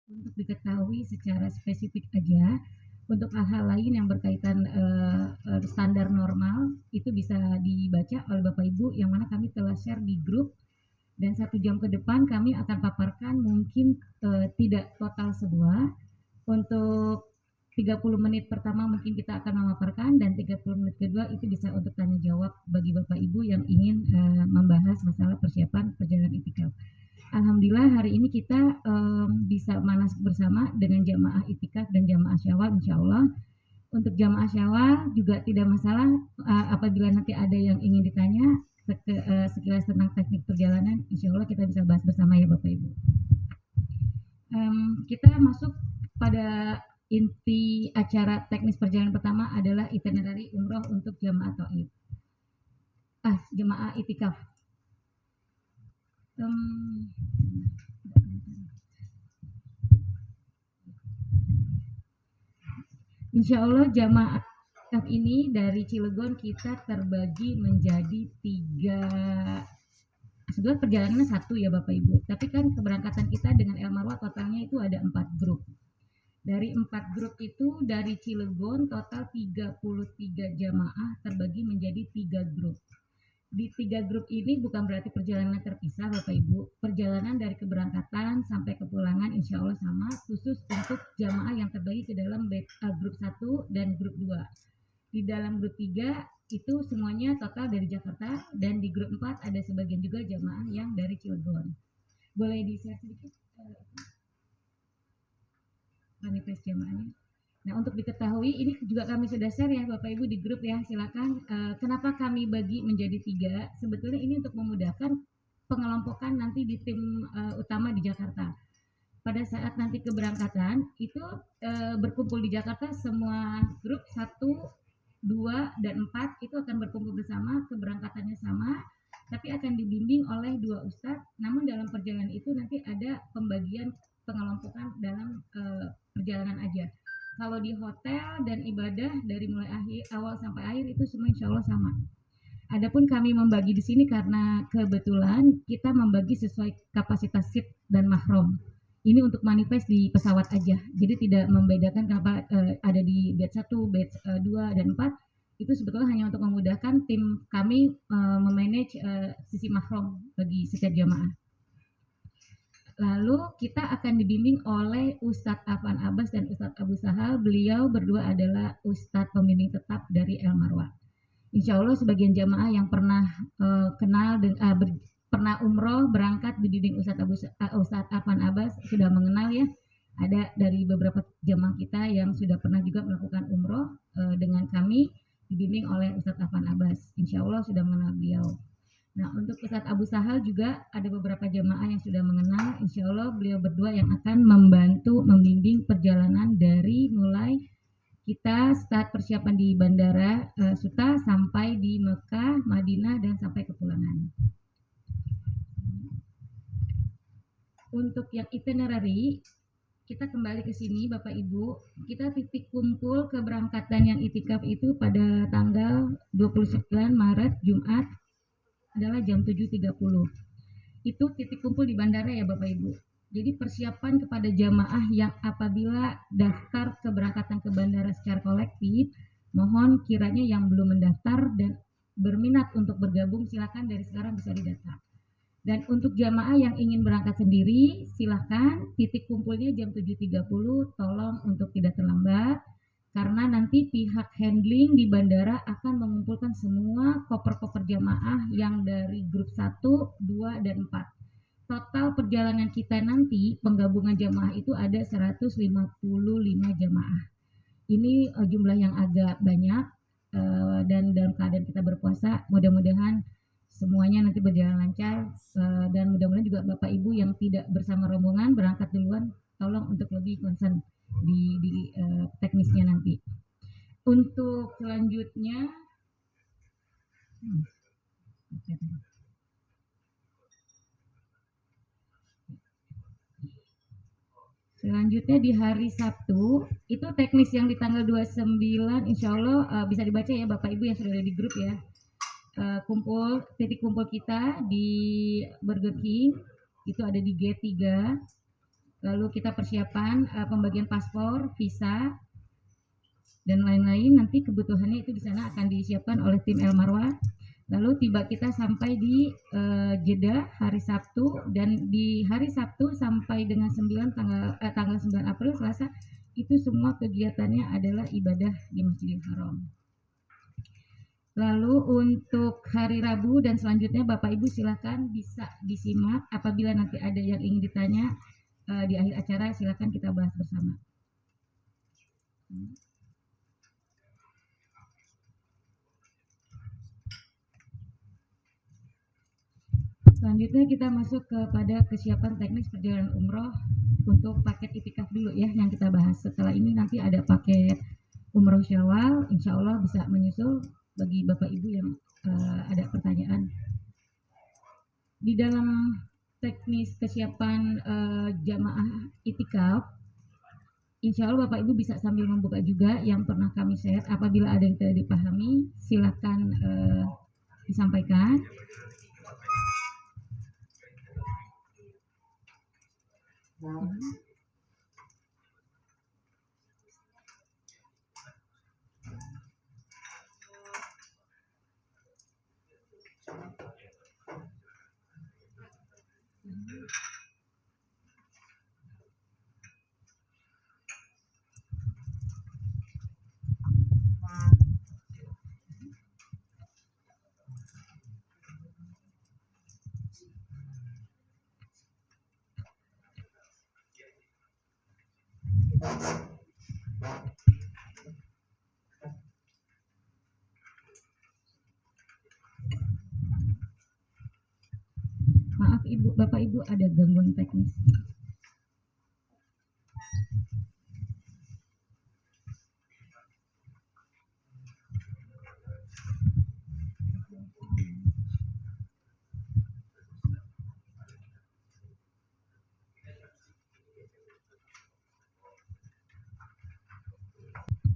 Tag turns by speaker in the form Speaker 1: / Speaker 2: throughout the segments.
Speaker 1: Untuk diketahui secara spesifik aja, untuk hal-hal lain yang berkaitan standar normal itu bisa dibaca oleh Bapak Ibu yang mana kami telah share di grup, dan 1 jam ke depan kami akan paparkan mungkin tidak total semua. Untuk 30 menit pertama mungkin kita akan memaparkan, dan 30 menit kedua itu bisa untuk tanya jawab bagi Bapak Ibu yang ingin membahas masalah persiapan perjalanan itikaf. Alhamdulillah hari ini kita bisa manas bersama dengan jamaah itikaf dan jamaah syawal insya Allah. Untuk jamaah syawal juga tidak masalah apabila nanti ada yang ingin ditanya sekilas tentang teknik perjalanan, insya Allah kita bisa bahas bersama ya Bapak Ibu. Kita masuk pada inti acara teknis perjalanan pertama adalah itinerary umroh untuk jamaah taib. Jamaah itikaf. Insya Allah jamaah itikaf ini dari Cilegon kita terbagi menjadi 3. Sebenarnya perjalanannya 1 ya Bapak Ibu, tapi kan keberangkatan kita dengan El Marwah totalnya itu ada 4 grup. Dari 4 grup itu dari Cilegon total 33 jamaah terbagi menjadi 3 grup. Di 3 grup ini bukan berarti perjalanan terpisah Bapak Ibu. Perjalanan dari keberangkatan sampai kepulangan insya Allah sama, khusus untuk jamaah yang terbagi ke dalam grup 1 dan grup 2. Di dalam grup 3 itu semuanya total dari Jakarta, dan di grup 4 ada sebagian juga jamaah yang dari Cilegon. Boleh di-share sedikit manifest jamaahnya? Nah, untuk diketahui ini juga kami sudah share ya Bapak Ibu di grup ya, silakan. Kenapa kami bagi menjadi 3? Sebetulnya ini untuk memudahkan pengelompokan nanti di tim utama di Jakarta. Pada saat nanti keberangkatan itu berkumpul di Jakarta, semua grup 1, 2, dan 4 itu akan berkumpul bersama, keberangkatannya sama, tapi akan dibimbing oleh 2 ustadz. Namun dalam perjalanan itu nanti ada pembagian pengelompokan dalam perjalanan aja. Kalau di hotel dan ibadah dari mulai awal sampai akhir itu semua insya Allah sama. Adapun kami membagi di sini karena kebetulan kita membagi sesuai kapasitas seat dan mahram. Ini untuk manifest di pesawat aja. Jadi tidak membedakan kenapa ada di batch 1, batch 2 dan 4. Itu sebetulnya hanya untuk memudahkan tim kami memanage sisi mahram bagi setiap jamaah. Lalu kita akan dibimbing oleh Ustadz Afan Abbas dan Ustadz Abu Sahal. Beliau berdua adalah Ustadz pembimbing tetap dari El Marwah. Insya Allah sebagian jamaah yang pernah kenal pernah umroh berangkat dibimbing Ustadz Afan Abbas sudah mengenal ya. Ada dari beberapa jamaah kita yang sudah pernah juga melakukan umroh dengan kami dibimbing oleh Ustadz Afan Abbas. Insya Allah sudah mengenal beliau. Nah, untuk Ustadz Abu Sahal juga ada beberapa jamaah yang sudah mengenal. Insya Allah beliau berdua yang akan membantu membimbing perjalanan dari mulai kita start persiapan di Bandara Suta sampai di Mekah, Madinah, dan sampai kepulangan. Untuk yang itinerary, kita kembali ke sini Bapak Ibu. Kita titik kumpul keberangkatan yang itikaf itu pada tanggal 29 Maret Jumat adalah jam 7.30. Itu titik kumpul di bandara ya Bapak Ibu. Jadi persiapan kepada jamaah yang apabila daftar keberangkatan ke bandara secara kolektif, mohon kiranya yang belum mendaftar dan berminat untuk bergabung silakan dari sekarang bisa didaftar. Dan untuk jamaah yang ingin berangkat sendiri, silakan titik kumpulnya jam 7.30, tolong untuk tidak terlambat. Karena nanti pihak handling di bandara akan mengumpulkan semua koper-koper jamaah yang dari grup 1, 2, dan 4. Total perjalanan kita nanti penggabungan jamaah itu ada 155 jamaah. Ini jumlah yang agak banyak dan dalam keadaan kita berpuasa, mudah-mudahan semuanya nanti berjalan lancar dan mudah-mudahan juga Bapak Ibu yang tidak bersama rombongan berangkat duluan, tolong untuk lebih concern di teknisnya nanti. Untuk selanjutnya di hari Sabtu itu teknis yang di tanggal 29 insya Allah bisa dibaca ya Bapak Ibu yang sudah ada di grup ya. Titik kumpul kita di Burger King itu ada di G3. lalu kita persiapan pembagian paspor, visa, dan lain-lain. Nanti kebutuhannya itu di sana akan disiapkan oleh tim El Marwah. Lalu tiba kita sampai di Jeddah hari Sabtu, dan di hari Sabtu sampai dengan tanggal 9 April Selasa itu semua kegiatannya adalah ibadah di Masjidil Haram. Lalu untuk hari Rabu dan selanjutnya Bapak Ibu silakan bisa disimak, apabila nanti ada yang ingin ditanya di akhir acara silakan kita bahas bersama. Selanjutnya kita masuk kepada kesiapan teknis perjalanan umroh untuk paket itikaf dulu ya yang kita bahas. Setelah ini nanti ada paket umroh Syawal, insya Allah bisa menyusul bagi Bapak Ibu yang ada pertanyaan. Di dalam teknis kesiapan jamaah itikaf, insya Allah Bapak Ibu bisa sambil membuka juga yang pernah kami share. Apabila ada yang tidak dipahami, silakan disampaikan. Maaf Ibu, Bapak Ibu ada gangguan teknis.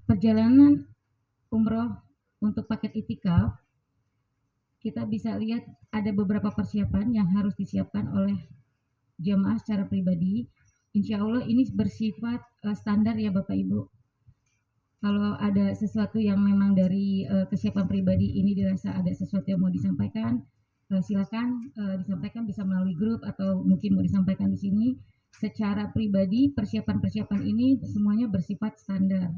Speaker 1: Perjalanan umroh untuk paket itikaf, kita bisa lihat ada beberapa persiapan yang harus disiapkan oleh jamaah secara pribadi. Insya Allah ini bersifat standar ya Bapak Ibu. Kalau ada sesuatu yang memang dari kesiapan pribadi ini dirasa ada sesuatu yang mau disampaikan, silakan disampaikan, bisa melalui grup atau mungkin mau disampaikan di sini. Secara pribadi persiapan-persiapan ini semuanya bersifat standar.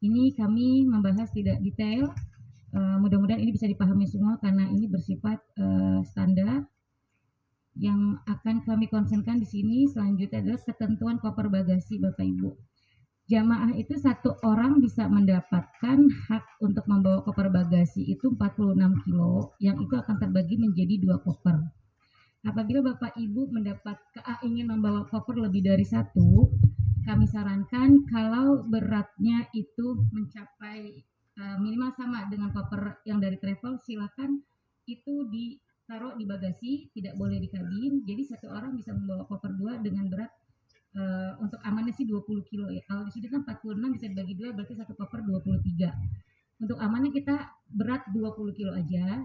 Speaker 1: Ini kami membahas tidak detail, mudah-mudahan ini bisa dipahami semua karena ini bersifat standar. Yang akan kami konsenkan di sini selanjutnya adalah ketentuan koper bagasi Bapak Ibu. Jamaah itu satu orang bisa mendapatkan hak untuk membawa koper bagasi itu 46 kilo, yang itu akan terbagi menjadi 2 koper. Apabila Bapak Ibu ingin membawa koper lebih dari 1, kami sarankan kalau beratnya itu mencapai minimal sama dengan koper yang dari travel, silakan itu ditaruh di bagasi, tidak boleh di kabin. Jadi satu orang bisa membawa koper 2 dengan berat untuk amannya sih 20 kilo ya. Kalau di sini kan 46 bisa dibagi 2 berarti satu koper 23. Untuk amannya kita berat 20 kilo aja.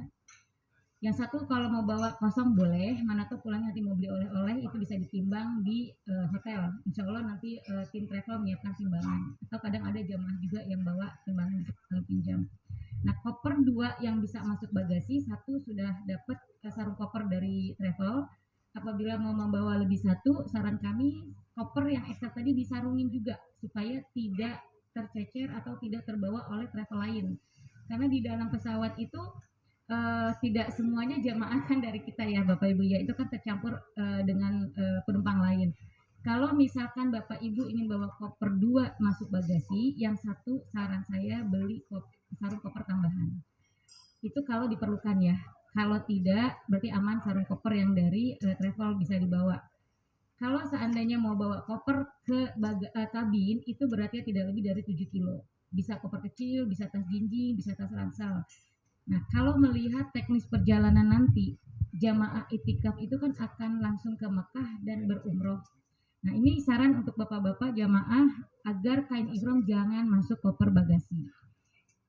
Speaker 1: Yang satu kalau mau bawa kosong boleh, mana tuh pulangnya nanti mau beli oleh-oleh itu bisa ditimbang di hotel. Insya Allah nanti tim travel menyiapkan timbangan. Atau kadang ada jamaah juga yang bawa timbangan bisa pinjam. Nah koper 2 yang bisa masuk bagasi, satu sudah dapat sarung koper dari travel. Apabila mau membawa lebih satu, saran kami koper yang ekstra tadi disarungin juga supaya tidak tercecer atau tidak terbawa oleh travel lain. Karena di dalam pesawat itu tidak semuanya jamaah kan dari kita ya Bapak Ibu ya, itu kan tercampur dengan penumpang lain. Kalau misalkan Bapak Ibu ingin bawa koper 2 masuk bagasi, yang satu saran saya beli sarung koper tambahan. Itu kalau diperlukan ya. Kalau tidak, berarti aman sarung koper yang dari travel bisa dibawa. Kalau seandainya mau bawa koper ke kabin, itu beratnya tidak lebih dari 7 kilo. Bisa koper kecil, bisa tas jinjing, bisa tas ransel. Nah, kalau melihat teknis perjalanan nanti, jamaah itikaf itu kan akan langsung ke Mekah dan berumroh. Nah, ini saran untuk bapak-bapak jamaah agar kain ihram jangan masuk koper bagasi.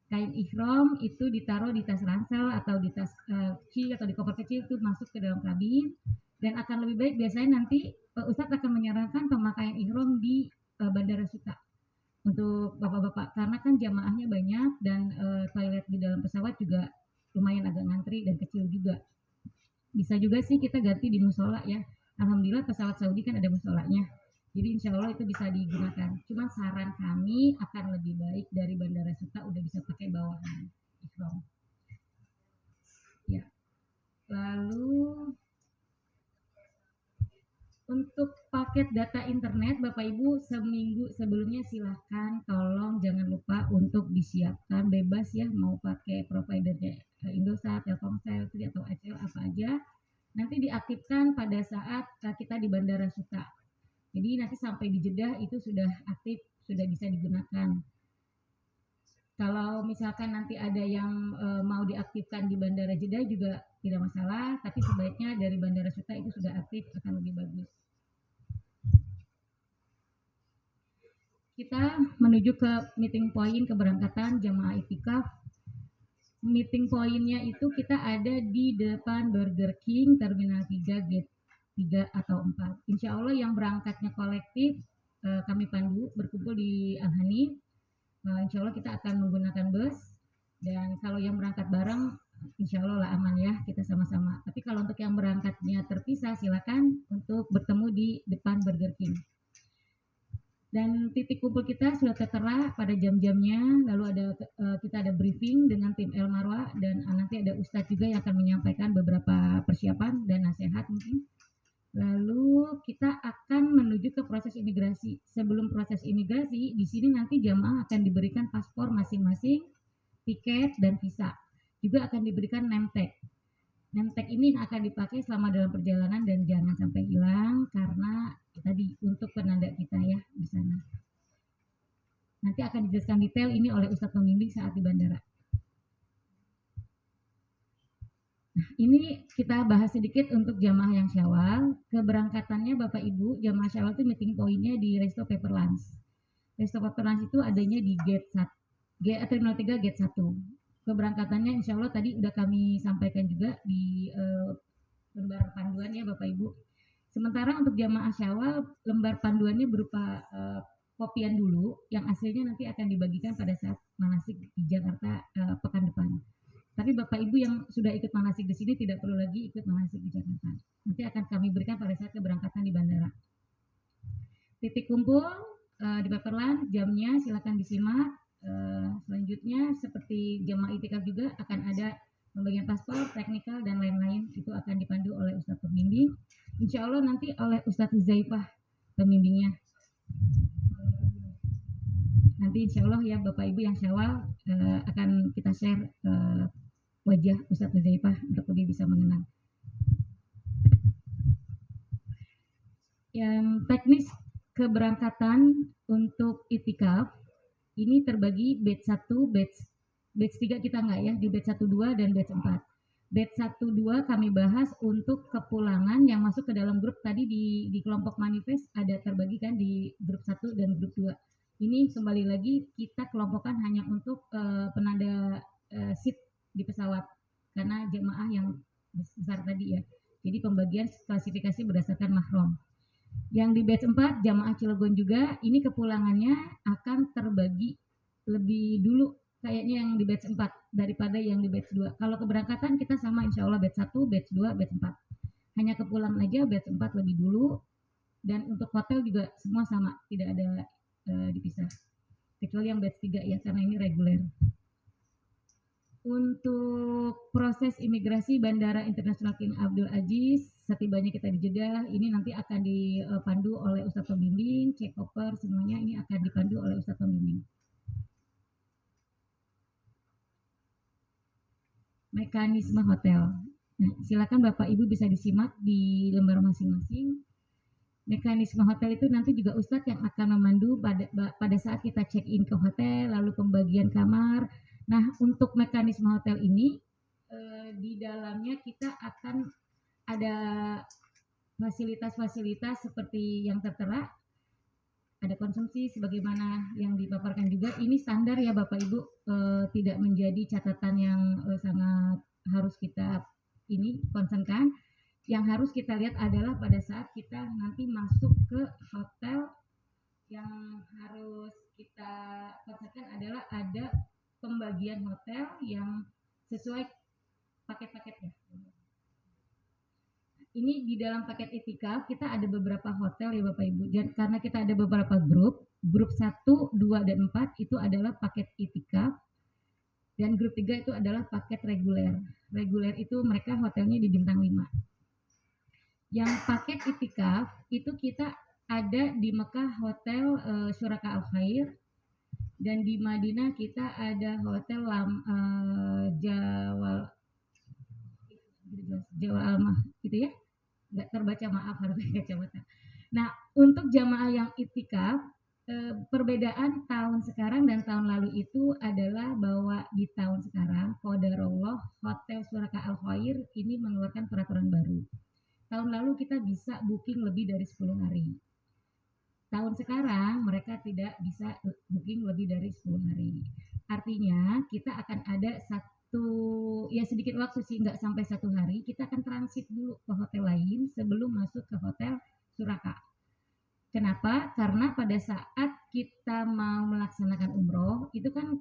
Speaker 1: Kain ihram itu ditaruh di tas ransel atau di tas kecil atau di koper kecil itu masuk ke dalam kabin. Dan akan lebih baik biasanya nanti Ustadz akan menyarankan pemakaian ihram di Bandara Suta untuk bapak-bapak, karena kan jamaahnya banyak dan toilet di dalam pesawat juga lumayan agak ngantri dan kecil juga. Bisa juga sih kita ganti di musola ya. Alhamdulillah pesawat Saudi kan ada musolanya. Jadi insya Allah itu bisa digunakan. Cuma saran kami akan lebih baik dari Bandara Suta udah bisa pakai bawahan ihram. Ya. Lalu untuk paket data internet Bapak Ibu seminggu sebelumnya silahkan tolong jangan lupa untuk disiapkan, bebas ya mau pakai providernya Indosat, Telkomsel, atau ACL apa aja. Nanti diaktifkan pada saat kita di Bandara Suta. Jadi nanti sampai di Jeddah itu sudah aktif, sudah bisa digunakan. Kalau misalkan nanti ada yang mau diaktifkan di Bandara Jeddah juga tidak masalah, tapi sebaiknya dari Bandara Suta itu sudah aktif akan lebih bagus. Kita menuju ke meeting point keberangkatan jamaah itikaf. Meeting pointnya itu kita ada di depan Burger King Terminal 3 Gate 3 atau 4. Insya Allah yang berangkatnya kolektif kami pandu berkumpul di Al-Hani. Insya Allah kita akan menggunakan bus, dan kalau yang berangkat bareng insya Allah lah aman ya, kita sama-sama. Tapi kalau untuk yang berangkatnya terpisah silakan untuk bertemu di depan Burger King. Dan titik kumpul kita sudah tertera pada jam-jamnya, lalu kita ada briefing dengan tim El Marwa, dan nanti ada Ustadz juga yang akan menyampaikan beberapa persiapan dan nasihat mungkin. Lalu kita akan menuju ke proses imigrasi. Sebelum proses imigrasi, di sini nanti jamaah akan diberikan paspor masing-masing, tiket, dan visa. Juga akan diberikan name tag. Name tag ini akan dipakai selama dalam perjalanan dan jangan sampai hilang karena tadi untuk penanda kita ya di sana. Nanti akan dijelaskan detail ini oleh Ustadz pembimbing saat di bandara. Nah, ini kita bahas sedikit untuk jamaah yang Syawal. Keberangkatannya Bapak Ibu, jamaah Syawal itu meeting pointnya di Resto Paper Lunch. Resto Paper Lunch itu adanya di gate 1, Terminal 3 gate 1. Keberangkatannya insya Allah tadi udah kami sampaikan juga di lembar panduan ya Bapak Ibu. Sementara untuk jamaah Syawal, lembar panduannya berupa kopian dulu, yang aslinya nanti akan dibagikan pada saat manasik di Jakarta pekan depan. Tapi Bapak Ibu yang sudah ikut manasik di sini tidak perlu lagi ikut manasik di Jakarta. Nanti akan kami berikan pada saat keberangkatan di bandara. Titik kumpul di Paperland, jamnya silakan disimak. Selanjutnya seperti jamaah itikaf juga akan ada pembagian paspor, teknikal, dan lain-lain. Itu akan dipandu oleh Ustadz pembimbing. Insya Allah nanti oleh Ustadz Huzaifah pembimbingnya. Nanti insya Allah ya Bapak Ibu yang Syawal akan kita share wajah Ustadz Huzaifah untuk lebih bisa mengenal. Yang teknis keberangkatan untuk itikaf ini terbagi batch 1, batch 3 kita enggak ya, di batch 1-2 dan batch 4. Batch 1-2 kami bahas untuk kepulangan yang masuk ke dalam grup tadi di kelompok manifest ada terbagi kan di grup 1 dan grup 2. Ini kembali lagi kita kelompokkan hanya untuk penanda seat di pesawat karena jemaah yang besar tadi ya. Jadi pembagian klasifikasi berdasarkan mahram. Yang di batch 4 jamaah Cilegon juga ini kepulangannya akan terbagi lebih dulu kayaknya yang di batch 4 daripada yang di batch 2. Kalau keberangkatan kita sama insya Allah batch 1, batch 2, batch 4. Hanya kepulangan aja batch 4 lebih dulu, dan untuk hotel juga semua sama, tidak ada dipisah. Kecuali yang batch 3 ya karena ini reguler. Untuk proses imigrasi Bandara Internasional King Abdul Aziz, setibanya kita di Jeddah, ini nanti akan dipandu oleh Ustadz pembimbing, check over semuanya ini akan dipandu oleh Ustadz pembimbing. Mekanisme hotel. Nah, silakan Bapak Ibu bisa disimak di lembar masing-masing. Mekanisme hotel itu nanti juga Ustadz yang akan memandu pada saat kita check-in ke hotel, lalu pembagian kamar. Nah, untuk mekanisme hotel ini di dalamnya kita akan ada fasilitas-fasilitas seperti yang tertera, ada konsumsi sebagaimana yang dipaparkan juga. Ini standar ya Bapak Ibu, tidak menjadi catatan yang sangat harus kita ini concernkan. Yang harus kita lihat adalah pada saat kita nanti masuk ke hotel, yang harus kita konsepkan adalah ada pembagian hotel yang sesuai paket-paketnya. Ini di dalam paket itikaf kita ada beberapa hotel ya Bapak Ibu. Dan karena kita ada beberapa grup 1, 2, dan 4 itu adalah paket itikaf, dan grup 3 itu adalah paket reguler. Reguler itu mereka hotelnya di bintang 5. Yang paket itikaf itu kita ada di Mekah hotel Suraka Al Khair, dan di Madinah kita ada hotel Jawal Almah gitu ya. Nggak terbaca, maaf, harus pakai kacamata. Nah, untuk jamaah yang itikaf, perbedaan tahun sekarang dan tahun lalu itu adalah bahwa di tahun sekarang qadarullah Hotel Suraka Al Khair ini mengeluarkan peraturan baru. Tahun lalu kita bisa booking lebih dari 10 hari. Tahun sekarang mereka tidak bisa booking lebih dari 10 hari. Artinya kita akan ada sedikit waktu sih, nggak sampai 1 hari, kita akan transit dulu ke hotel lain sebelum masuk ke hotel Suraka. Kenapa? Karena pada saat kita mau melaksanakan umroh itu kan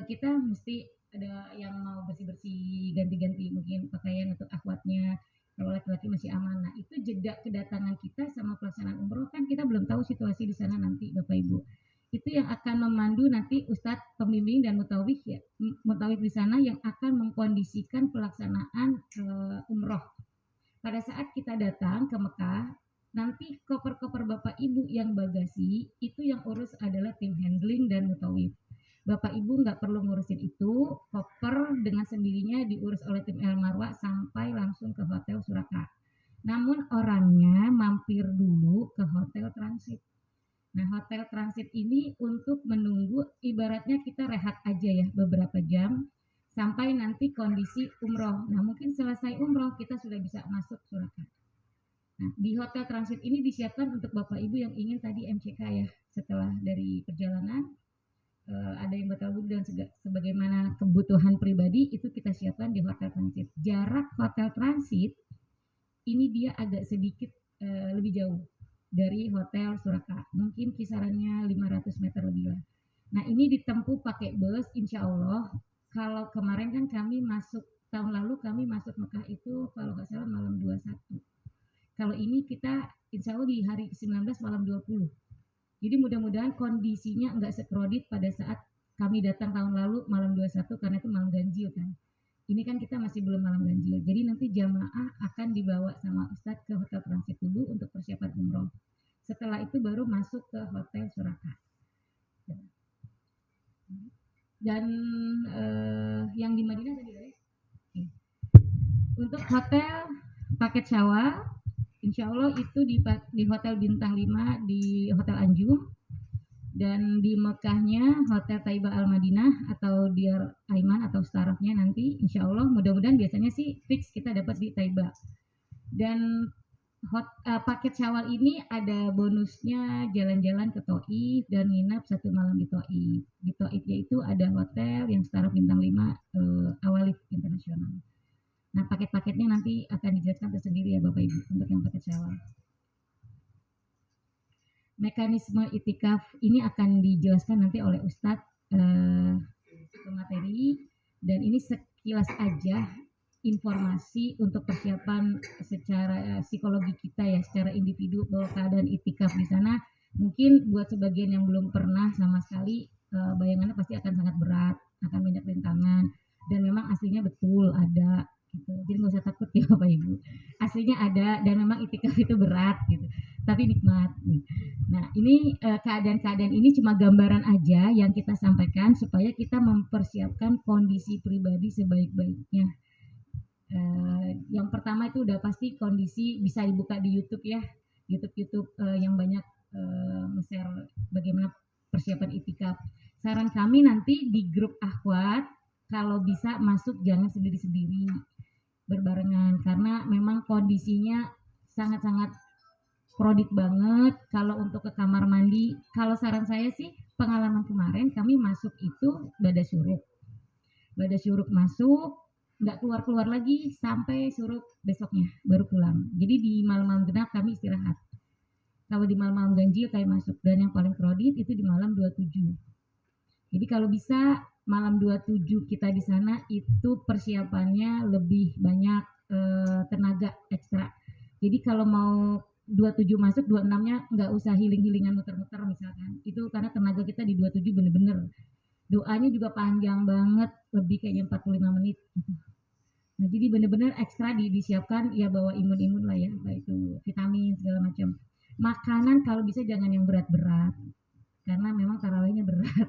Speaker 1: kita mesti ada yang mau bersih-bersih, ganti-ganti mungkin pakaian untuk akhwatnya. Kalau laki-laki masih aman. Nah, itu jeda kedatangan kita sama pelaksanaan umroh kan kita belum tahu situasi di sana nanti Bapak Ibu. Itu yang akan memandu nanti Ustadz pembimbing dan mutawif ya, mutawif di sana yang akan mengkondisikan pelaksanaan umroh. Pada saat kita datang ke Mekah, nanti koper-koper Bapak Ibu yang bagasi itu yang urus adalah tim handling dan mutawif. Bapak Ibu nggak perlu ngurusin itu, koper dengan sendirinya diurus oleh tim El Marwa sampai langsung ke hotel Suraka. Namun orangnya mampir dulu ke hotel transit. Nah, hotel transit ini untuk menunggu, ibaratnya kita rehat aja ya beberapa jam sampai nanti kondisi umroh. Nah, mungkin selesai umroh kita sudah bisa masuk Suraka. Nah, di hotel transit ini disiapkan untuk Bapak Ibu yang ingin tadi MCK ya, setelah dari perjalanan ada yang batal wudhu dan sebagaimana kebutuhan pribadi itu kita siapkan di hotel transit. Jarak hotel transit ini dia agak sedikit lebih jauh dari hotel Suraka, mungkin kisarannya 500 meter lebih lah. Nah, ini ditempuh pakai bus, insya Allah. Kalau kemarin kan kami masuk, tahun lalu kami masuk Mekah itu kalau nggak salah malam 21. Kalau ini kita insya Allah di hari 19 malam 20. Jadi mudah-mudahan kondisinya nggak sekrodit pada saat kami datang tahun lalu malam 21 karena itu malam ganjil kan. Ini kan kita masih belum malam ganjil. Jadi nanti jamaah akan dibawa sama Ustadz ke hotel transit dulu untuk persiapan umroh. Setelah itu baru masuk ke hotel Suraka. Dan yang di Madinah tadi guys. Untuk hotel paket Syawal, insya Allah itu di hotel bintang 5 di Hotel Anjum, dan di Mekahnya Hotel Taiba Al Madinah atau Diyar Aiman atau starafnya nanti insya Allah mudah-mudahan biasanya sih fix kita dapat di Taiba. Dan paket Syawal ini ada bonusnya jalan-jalan ke Taif dan nginap 1 malam di Taif. Di Taif yaitu ada hotel yang staraf bintang 5 Awalif Internasional. Nah, paket-paketnya nanti akan dijelaskan tersendiri ya Bapak Ibu untuk yang paket Syawal. Mekanisme itikaf ini akan dijelaskan nanti oleh Ustadz pemateri, dan ini sekilas aja informasi untuk persiapan secara psikologi kita ya, secara individu bahwa keadaan itikaf di sana mungkin buat sebagian yang belum pernah sama sekali bayangannya pasti akan sangat berat, akan banyak rintangan, dan memang aslinya betul ada gitu. Jadi nggak usah takut ya Bapak Ibu, aslinya ada dan memang itikaf itu berat gitu, tapi nikmat gitu. Nah, ini keadaan-keadaan ini cuma gambaran aja yang kita sampaikan supaya kita mempersiapkan kondisi pribadi sebaik-baiknya. Yang pertama itu udah pasti kondisi bisa dibuka di YouTube ya, YouTube yang banyak share bagaimana persiapan itikaf. Saran kami nanti di grup akhwat kalau bisa masuk jangan sendiri-sendiri, berbarengan, karena memang kondisinya sangat-sangat krodit banget. Kalau untuk ke kamar mandi, kalau saran saya sih pengalaman kemarin kami masuk itu Bada Syuruk masuk, nggak keluar-keluar lagi sampai suruh besoknya baru pulang. Jadi di malam-malam genap kami istirahat. Kalau di malam-malam ganjil kayak masuk, dan yang paling kredit itu di malam 27. Jadi kalau bisa malam 27 kita di sana itu persiapannya lebih banyak tenaga ekstra. Jadi kalau mau 27 masuk 26-nya nggak usah healing-healingan muter-muter misalkan. Itu karena tenaga kita di 27 bener-bener. Doanya juga panjang banget, lebih kayaknya 45 menit gitu. Nah, jadi bener-bener ekstra disiapkan ya, bawa imun-imun lah ya, baik itu vitamin segala macam. Makanan kalau bisa jangan yang berat-berat karena memang tarawihnya berat.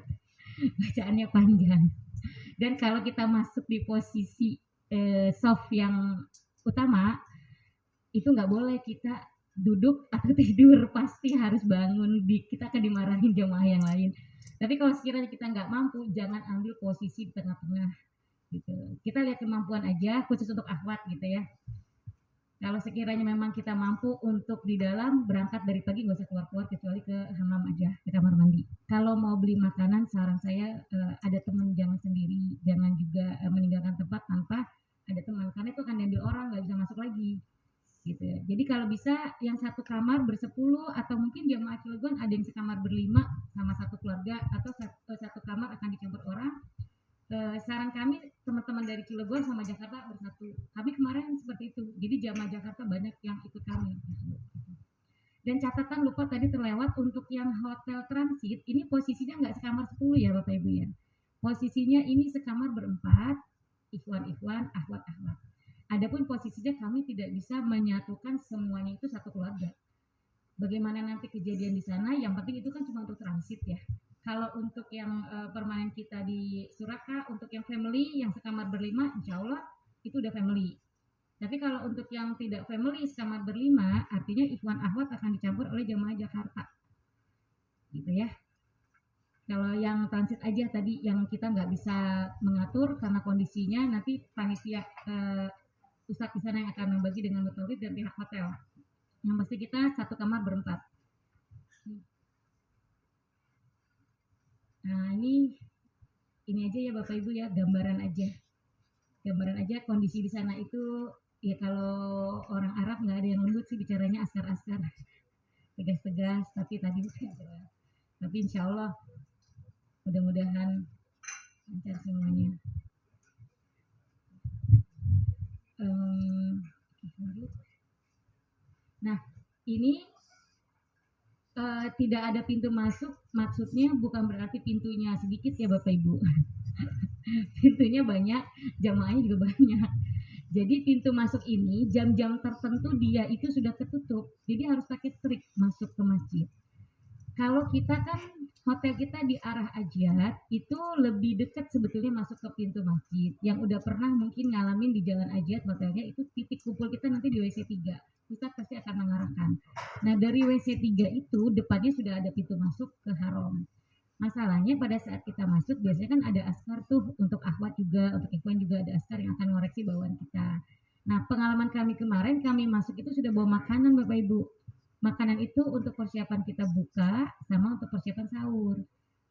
Speaker 1: Bacaannya panjang. Dan kalau kita masuk di posisi soft yang utama, itu nggak boleh kita duduk atau tidur, pasti harus bangun. Kita akan dimarahin jamaah yang lain. Tapi kalau sekiranya kita nggak mampu, jangan ambil posisi di tengah-tengah. Gitu. Kita lihat kemampuan aja, khusus untuk akhwat gitu ya. Kalau sekiranya memang kita mampu untuk di dalam, berangkat dari pagi nggak usah keluar-keluar kecuali ke hammam aja, ke kamar mandi. Kalau mau beli makanan, saran saya ada teman, jangan sendiri, jangan juga meninggalkan tempat tanpa ada teman, karena itu akan diambil orang, nggak bisa masuk lagi. Gitu. Jadi kalau bisa yang satu kamar bersepuluh, atau mungkin jamaah Cilegon ada yang sekamar berlima sama satu keluarga, atau satu kamar akan dicampur orang. Saran kami teman-teman dari Cilegon sama Jakarta bersatu. Kami kemarin seperti itu. Jadi jamaah Jakarta banyak yang ikut kami. Dan catatan lupa tadi terlewat, untuk yang hotel transit ini posisinya nggak sekamar 10 ya Bapak Ibu ya. Posisinya ini sekamar berempat, ikhwan-ikhwan, ahwat-ahwat. Adapun posisinya kami tidak bisa menyatukan semuanya itu satu keluarga. Bagaimana nanti kejadian di sana, yang penting itu kan cuma untuk transit ya. Kalau untuk yang permanen kita di Suraka, untuk yang family yang sekamar berlima, insya Allah itu udah family. Tapi kalau untuk yang tidak family sekamar berlima, artinya ikhwan ahwat akan dicampur oleh jamaah Jakarta, gitu ya. Kalau yang transit aja tadi yang kita nggak bisa mengatur karena kondisinya, nanti panitia ustadz di sana yang akan membagi dengan mutawid dan pihak hotel. Yang pasti kita satu kamar berempat. Nah ini aja ya Bapak Ibu ya, gambaran aja kondisi di sana itu ya. Kalau orang Arab nggak ada yang lembut sih, bicaranya askar-askar, tegas-tegas, tapi tadi tapi insya Allah mudah-mudahan lancar semuanya. Nah ini tidak ada pintu masuk, maksudnya bukan berarti pintunya sedikit ya Bapak Ibu. Pintunya banyak, jamaahnya juga banyak. Jadi pintu masuk ini jam-jam tertentu dia itu sudah tertutup, jadi harus pakai trik masuk ke masjid. Kalau kita kan hotel kita di arah Ajiat, itu lebih dekat sebetulnya masuk ke pintu masjid. Yang udah pernah mungkin ngalamin di Jalan Ajiat hotelnya, itu titik kumpul kita nanti di WC 3. Ustaz pasti akan mengarahkan. Nah dari WC 3 itu depannya sudah ada pintu masuk ke haram. Masalahnya pada saat kita masuk biasanya kan ada askar tuh, untuk akhwat juga, untuk ikhwan juga ada askar yang akan ngoreksi bawaan kita. Nah pengalaman kami kemarin, kami masuk itu sudah bawa makanan Bapak Ibu. Makanan itu untuk persiapan kita buka sama untuk persiapan sahur.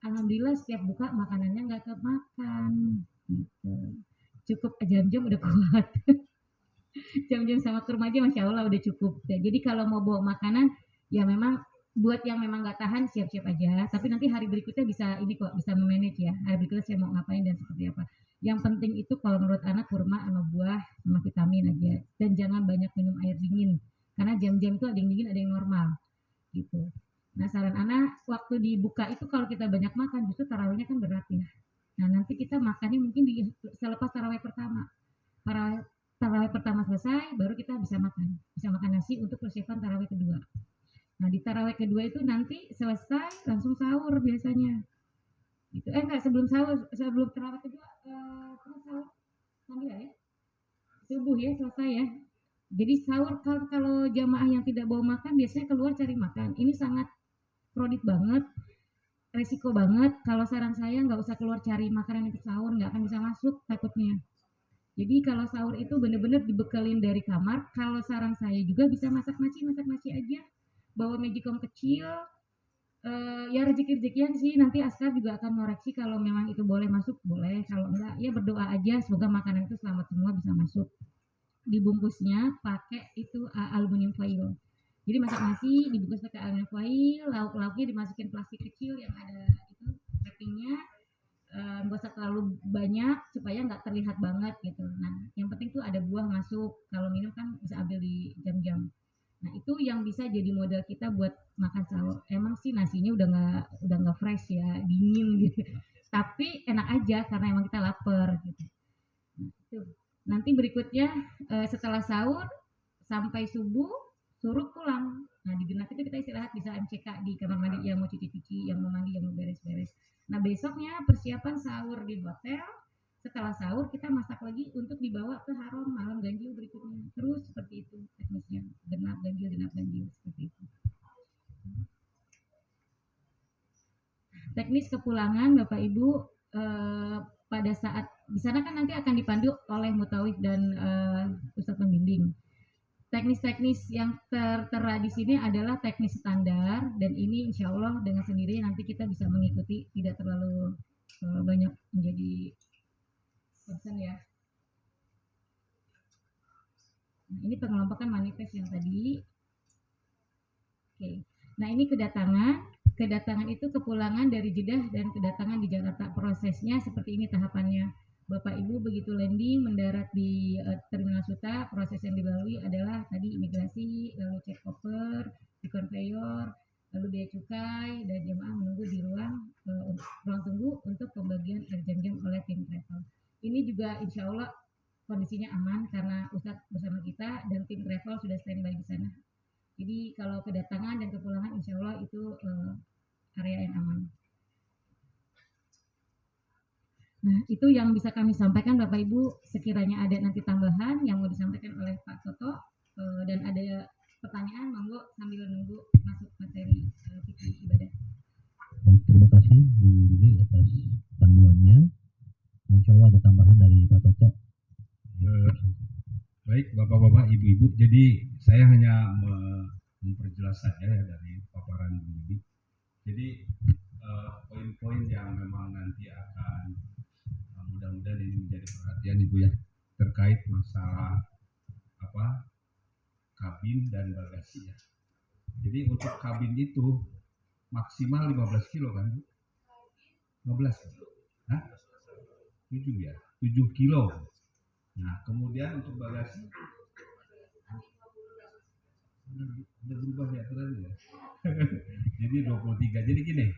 Speaker 1: Alhamdulillah setiap buka makanannya nggak kemakan. Gitu. Cukup jam-jam udah kuat. Jam-jam sama kurma aja Masya Allah udah cukup. Ya, jadi kalau mau bawa makanan ya memang buat yang memang nggak tahan siap-siap aja. Tapi nanti hari berikutnya bisa ini kok, bisa memanage ya. Hari berikutnya saya mau ngapain dan seperti apa. Yang penting itu kalau menurut anak kurma sama buah sama vitamin aja. Dan jangan banyak minum air dingin. Karena jam-jam itu ada yang dingin ada yang normal gitu. Nah saran anak waktu dibuka itu kalau kita banyak makan justru tarawihnya kan berat ya. Nah nanti kita makannya mungkin selepas tarawih pertama. Tarawih pertama selesai baru kita bisa makan nasi untuk persiapan tarawih kedua. Nah di tarawih kedua itu nanti selesai langsung sahur biasanya. Gitu. Enggak, sebelum tarawih kedua terus sahur sambil ya. Subuh ya selesai ya. Jadi sahur kalau jamaah yang tidak bawa makan biasanya keluar cari makan. Ini sangat kredit banget, resiko banget. Kalau saran saya nggak usah keluar cari makanan untuk sahur, nggak akan bisa masuk takutnya. Jadi kalau sahur itu benar-benar dibekelin dari kamar. Kalau saran saya juga bisa masak nasi aja. Bawa magicom kecil, Ya rezeki-rezekian sih, nanti Askar juga akan ngoreksi kalau memang itu boleh masuk, boleh, kalau enggak ya berdoa aja semoga makanan itu selamat semua bisa masuk. Dibungkusnya pakai itu aluminium foil. Jadi masak nasi dibungkus pakai aluminium foil, lauk-lauknya dimasukin plastik kecil yang ada itu wrappingnya, nggak usah terlalu banyak supaya nggak terlihat banget gitu. Nah, yang penting tuh ada buah masuk. Kalau minum kan bisa ambil di jam-jam. Nah, itu yang bisa jadi modal kita buat makan sahur. Emang sih nasinya udah nggak fresh ya, dingin gitu. Tapi enak aja karena emang kita lapar gitu. Nah, itu. Nanti berikutnya setelah sahur sampai subuh suruh pulang. Nah, di genap itu kita istirahat bisa MCK di kamar mandi yang mau cuci-cuci, yang mau mandi, yang mau beres-beres. Nah, besoknya persiapan sahur di hotel. Setelah sahur kita masak lagi untuk dibawa ke haram malam ganjil berikutnya. Terus seperti itu teknisnya. Genap ganjil seperti itu. Teknis kepulangan Bapak Ibu pada saat di sana kan nanti akan dipandu oleh mutawif dan ustadz pembimbing. Teknis-teknis yang tertera di sini adalah teknis standar dan ini insya Allah dengan sendirinya nanti kita bisa mengikuti tidak terlalu banyak menjadi concern ya. Nah, ini pengelompokan manifest yang tadi. Oke. Nah, ini kedatangan itu kepulangan dari Jeddah dan kedatangan di Jakarta. Prosesnya seperti ini tahapannya. Bapak Ibu begitu landing mendarat di Terminal Suta, proses yang dilalui adalah tadi imigrasi, lalu cek koper, di konveyor, lalu bea cukai dan jemaah menunggu di ruang tunggu untuk pembagian air jam-jam oleh tim travel. Ini juga insya Allah kondisinya aman karena Ustadz bersama kita dan tim travel sudah standby di sana. Jadi kalau kedatangan dan kepulangan insya Allah itu area yang aman. Nah, itu yang bisa kami sampaikan Bapak Ibu. Sekiranya ada nanti tambahan yang mau disampaikan oleh Pak Toto dan ada pertanyaan, monggo sambil nunggu masuk materi fikih ibadah.
Speaker 2: Baik, terima kasih Bu Lili atas panduannya. Insya Allah ada tambahan dari Pak Toto.
Speaker 3: Baik, Bapak-bapak, Ibu-ibu. Jadi saya hanya memperjelas saja ya dari paparan Bu Lili. Jadi poin-poin yang memang nanti akan mudah-mudahan ini menjadi perhatian Ibu ya terkait masalah kabin dan bagasi ya. Jadi untuk kabin itu maksimal 15 kilo kan? 15 kilo. Hah? 7 ya? 7 kilo. Nah, kemudian untuk bagasi udah berubah ya aturannya. Jadi 23. Jadi gini,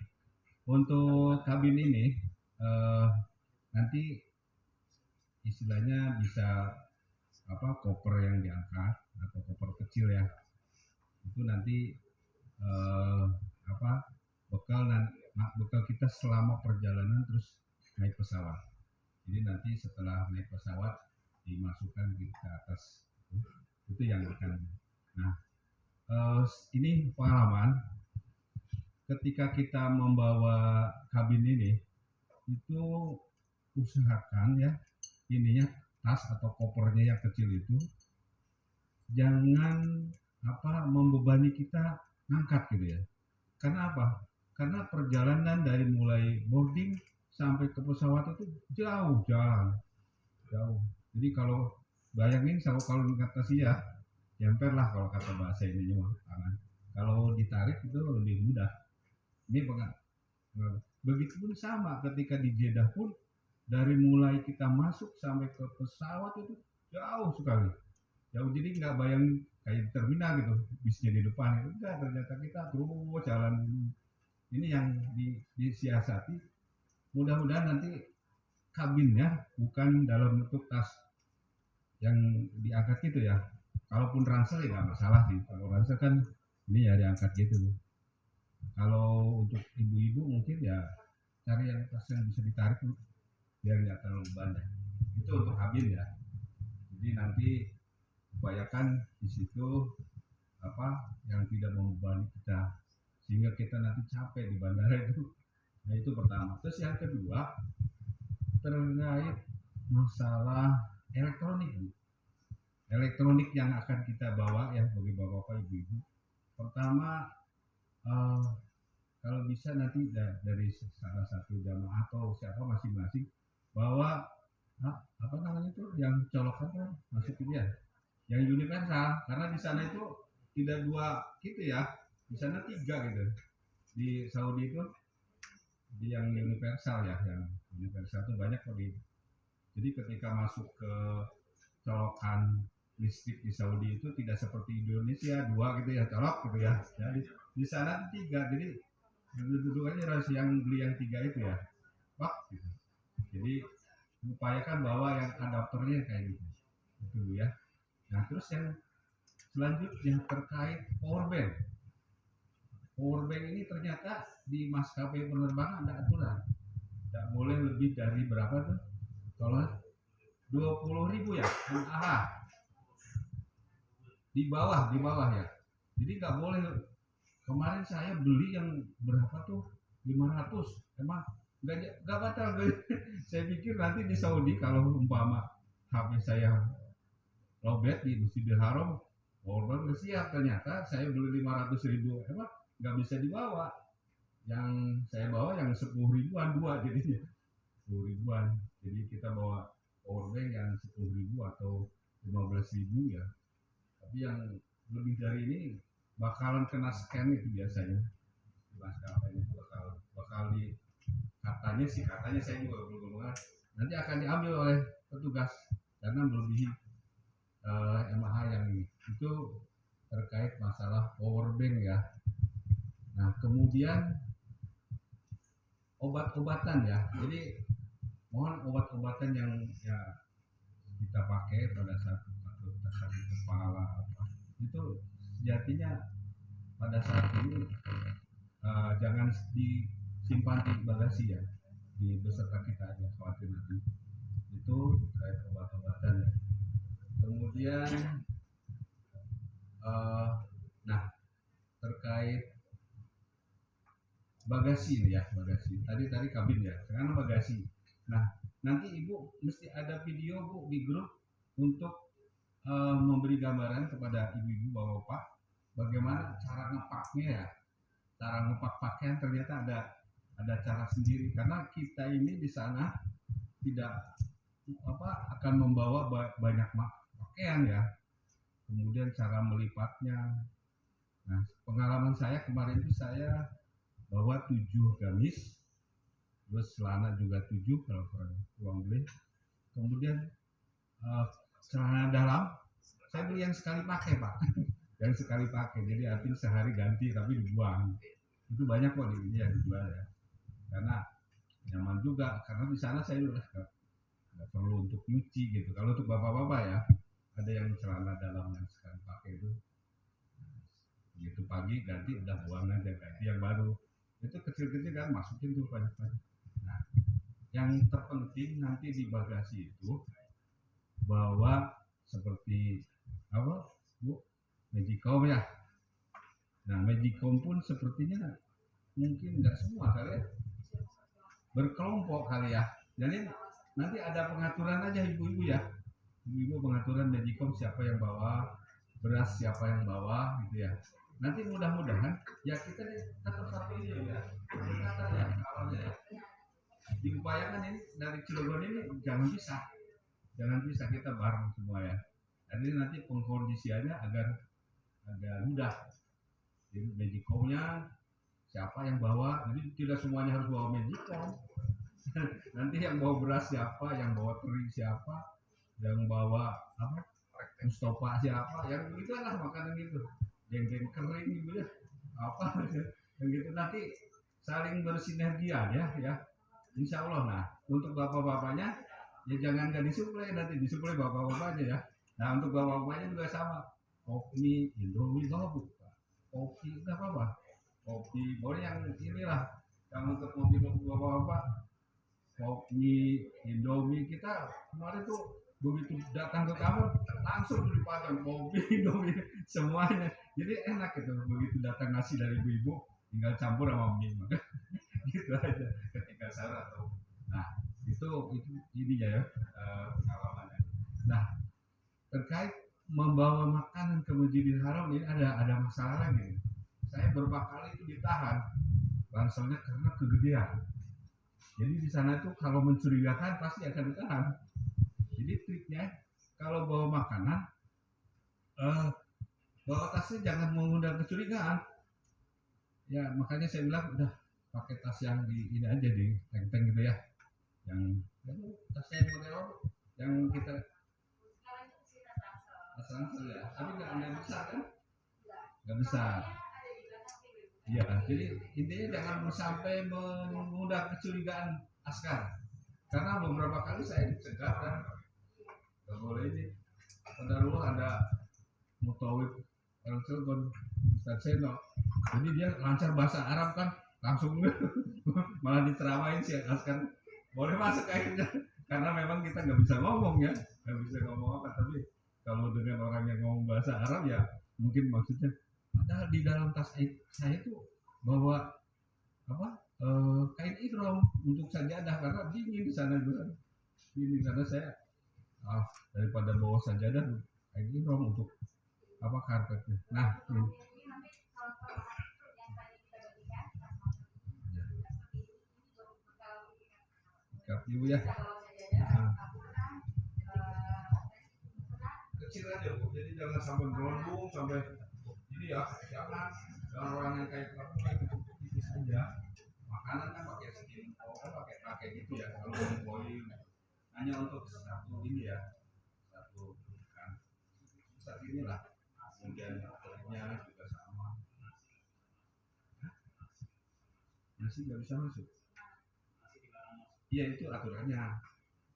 Speaker 3: untuk kabin ini nanti istilahnya bisa koper yang diangkat atau koper kecil ya. Itu nanti bekal kita selama perjalanan terus naik pesawat. Jadi nanti setelah naik pesawat dimasukkan ke atas itu yang akan. Nah, ini pengalaman ketika kita membawa kabin ini itu usahakan ya ininya tas atau kopernya yang kecil itu jangan membebani kita ngangkat gitu ya. Karena apa? Karena perjalanan dari mulai boarding sampai ke pesawat itu jauh jalan. Jauh. Jadi kalau bayangin kalau ngatasi ya jemper lah kalau kata bahasa ini mah. Kalau ditarik itu lebih mudah. Ini begitupun sama ketika di Jeddah pun dari mulai kita masuk sampai ke pesawat itu jauh sekali. Jauh, jadi nggak bayang kayak di terminal gitu bisnya di depan itu enggak, ternyata kita terus jalan. Ini yang disiasati. Mudah-mudahan nanti kabinnya bukan dalam bentuk tas yang diangkat gitu ya. Kalaupun ransel ya nggak masalah sih. Kalau ransel kan ini ya diangkat gitu. Kalau untuk ibu-ibu mungkin ya cari yang tas yang bisa ditarik biar nggak terlalu banyak. Itu untuk kabin ya. Jadi nanti upayakan di situ yang tidak membebani kita sehingga kita nanti capek di bandara itu. Nah, itu pertama. Terus yang kedua terkait masalah elektronik yang akan kita bawa ya bagi bapak-bapak ibu-ibu. Pertama kalau bisa nanti dari salah satu jamaah atau siapa masing-masing bawa apa namanya itu yang colokan kan masukin ya, yang universal, karena di sana itu tidak dua gitu ya, di sana tiga gitu. Di Saudi itu di yang universal ya, yang universal itu banyak kok di. Jadi ketika masuk ke colokan listrik di Saudi itu tidak seperti Indonesia dua gitu ya, colok gitu ya. Jadi di sana tiga, jadi duduk aja harus yang beli yang tiga itu ya, pak gitu. Jadi upayakan bawa yang adapternya kayak gitu, itu ya. Nah terus yang selanjutnya terkait powerbank. Powerbank ini ternyata di maskapai penerbangan ada aturan, tidak boleh lebih dari berapa tuh? Kalau 20.000 ya, mAh di bawah ya. Jadi nggak boleh. Kemarin saya beli yang berapa tuh 500, emang nggak batal. Saya pikir nanti di Saudi kalau umpama HP saya lowbat di Masjidil Haram, powerbank udah siap, ternyata saya beli 500.000, emang nggak bisa dibawa. Yang saya bawa yang 10.000-an dua, jadinya 10.000-an. Jadi kita bawa powerbank yang 10.000 atau 15.000 ya. Tapi yang lebih dari ini bakalan kena scan itu biasanya. Maskapai itu bakal di katanya saya juga belum dengar, nanti akan diambil oleh petugas karena melebihi mAh yang itu terkait masalah powerbank ya. Nah kemudian obat-obatan ya, jadi mohon obat-obatan yang ya kita pakai pada saat sakit kepala apa itu sejatinya pada saat ini jangan disimpan di bagasi ya, di beserta kita aja, khawatir nanti itu terkait obat-obatan ya. Kemudian nah terkait bagasi ya, bagasi tadi kabin ya, sekarang bagasi. Nah nanti ibu mesti ada video bu di grup untuk memberi gambaran kepada ibu-ibu bapak-bapak bagaimana cara ngepaknya ya, cara ngepak pakaian. Ternyata ada cara sendiri karena kita ini di sana tidak akan membawa banyak pakaian ya. Kemudian cara melipatnya. Nah pengalaman saya kemarin itu saya bawa 7 gamis, terus celana juga 7 kalau kurang beli. Kemudian celana dalam saya beli yang sekali pakai pak, yang sekali pakai, jadi artinya sehari ganti tapi dibuang. Itu banyak kok di yang dijual ya, karena nyaman juga. Karena di sana saya udah nggak perlu untuk nyuci gitu. Kalau untuk bapak-bapak ya ada yang celana dalam yang sekali pakai itu, begitu pagi ganti udah buang aja, ganti yang baru. Itu kecil-kecil kan masukin tuh banyak-banyak. Nah yang terpenting nanti di bagasi itu bawa seperti apa bu, magicom ya. Nah magicom pun sepertinya mungkin nggak semua kali ya, berkelompok kali ya. Jadi nanti ada pengaturan aja ibu-ibu ya, ibu-ibu pengaturan magicom siapa yang bawa, beras siapa yang bawa gitu ya. Nanti mudah-mudahan ya kita tetap satu ini ya, kata ya awalnya ya. Diupayakan ini dari Cilegon ini jangan bisa kita bareng semua ya. Jadi nanti pengkondisiannya agar mudah. Jadi magicomnya siapa yang bawa, jadi tidak semuanya harus bawa magicom. Nanti yang bawa beras siapa, yang bawa teri siapa, yang bawa apa Mustafa siapa, yang begitu lah makanan gitu, jengkeng kering gitu ya, apa yang gitu. Nanti saling bersinergi aja ya, insya Allah. Nah untuk bapak-bapaknya ya jangan nggak disuplai, nanti disuplai bapak-bapaknya ya. Nah untuk bapak-bapaknya juga sama, kopi Indomie kopi nggak apa-apa, kopi boleh yang inilah. Yang untuk mobil bapak-bapak kopi Indomie, kita kemarin tuh begitu datang ke kamar langsung dipajang kopi Indomie semuanya, jadi enak gitu. Begitu datang nasi dari ibu-ibu tinggal campur sama mie gitu aja ketika sahur atau nah itu ini ya pengalamannya. Nah terkait membawa makanan ke Masjidil Haram ini ada masalah lagi. Saya beberapa kali itu ditahan Ranselnya karena kegedean. Jadi di sana itu kalau mencurigakan pasti akan ditahan. Jadi triknya kalau bawa makanan, bawa tasnya jangan mengundang kecurigaan. Ya makanya saya bilang udah pakai tas yang di ini aja di tank-tank gitu ya, yang tasnya model yang kita ransel ya, tapi nggak besar kan, nggak besar. Ya, jadi intinya jangan sampai mengundang kecurigaan askar. Karena beberapa kali saya dicegah dan nggak boleh ini. Pada dulu ada mutawib Cilegon Ustaz Seno. Jadi dia lancar bahasa Arab kan, langsung malah diteramain sih askar. Boleh masuk akhirnya. Karena memang kita nggak bisa ngomong ya, nggak bisa ngomong apa. Tapi kalau dengan orang yang ngomong bahasa Arab ya mungkin maksudnya. Padahal di dalam tas saya itu bawa kain ihram untuk sajadah karena dingin di sana juga. Dingin karena saya daripada bawa sajadah kain ihram untuk karpetnya. Nah, ini. Ibu ya. Nah. Kecil aja Bu, jadi jangan sampai gelembung sampai ini ya, jangan orang yang kayak gitu tipis aja. Makanan kan pakai skin, pakai gitu ya kalau mau boil hanya untuk satu ini ya, satu kan saat inilah. Kemudian telurnya juga sama. Nasi nggak bisa masuk. Iya itu aturannya.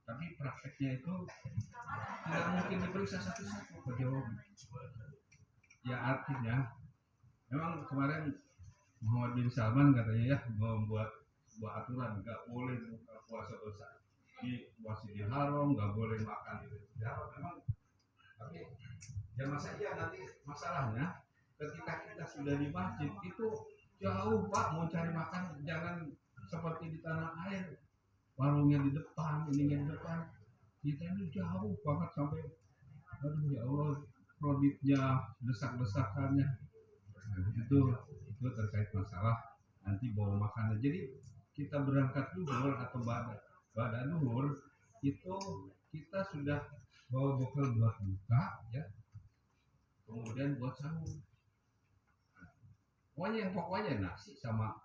Speaker 3: Tapi prakteknya itu tidak mungkin diperiksa satu-satu kejawab. Ya artinya memang kemarin Muhammad bin Salman katanya ya membuat sebuah aturan nggak boleh buka puasa bersama di Masjidil Haram, nggak boleh makan di Masjidil Haram. Memang tapi ya masa iya nanti masalahnya ketika kita sudah di masjid itu jauh Pak, mau cari makan jangan seperti di tanah air, warungnya di depan, ininya di depan. Kita ini jauh banget sampai aduh ya Allah, kreditnya, desak-desakannya. Nah, itu terkait masalah nanti bawa makanan. Jadi kita berangkat duhur atau pada duhur itu kita sudah bawa bekal buat buka ya, kemudian buat sahur. Pokoknya nasi sama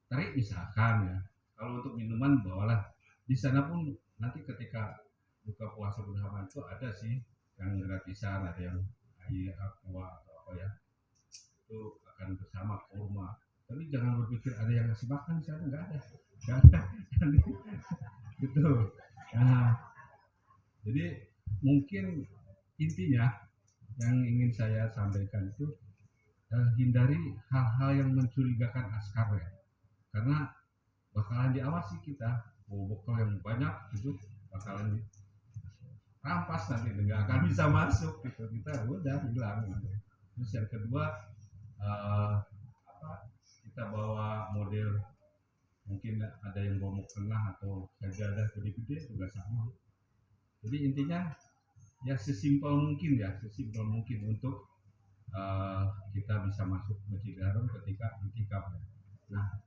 Speaker 3: teri misalkan ya. Kalau untuk minuman bawalah. Di sana pun nanti ketika buka puasa bersama itu ada sih yang gratisan, ada yang air aqua atau apa ya, itu akan bersama kurma. Tapi jangan berpikir ada yang ngasih makan di sana, nggak ada gitu. Nah, jadi mungkin intinya yang ingin saya sampaikan itu hindari hal-hal yang mencurigakan askar ya, karena bakalan diawasi kita. Bekal yang banyak itu bakalan rampas nanti nggak akan bisa masuk gitu, kita udah hilang gitu. Terus yang kedua kita bawa model mungkin ada yang bawa mukena atau sajadah gede-gede juga sama. Jadi intinya ya sesimpel mungkin untuk kita bisa masuk Masjidil Haram ketika itikaf. Nah,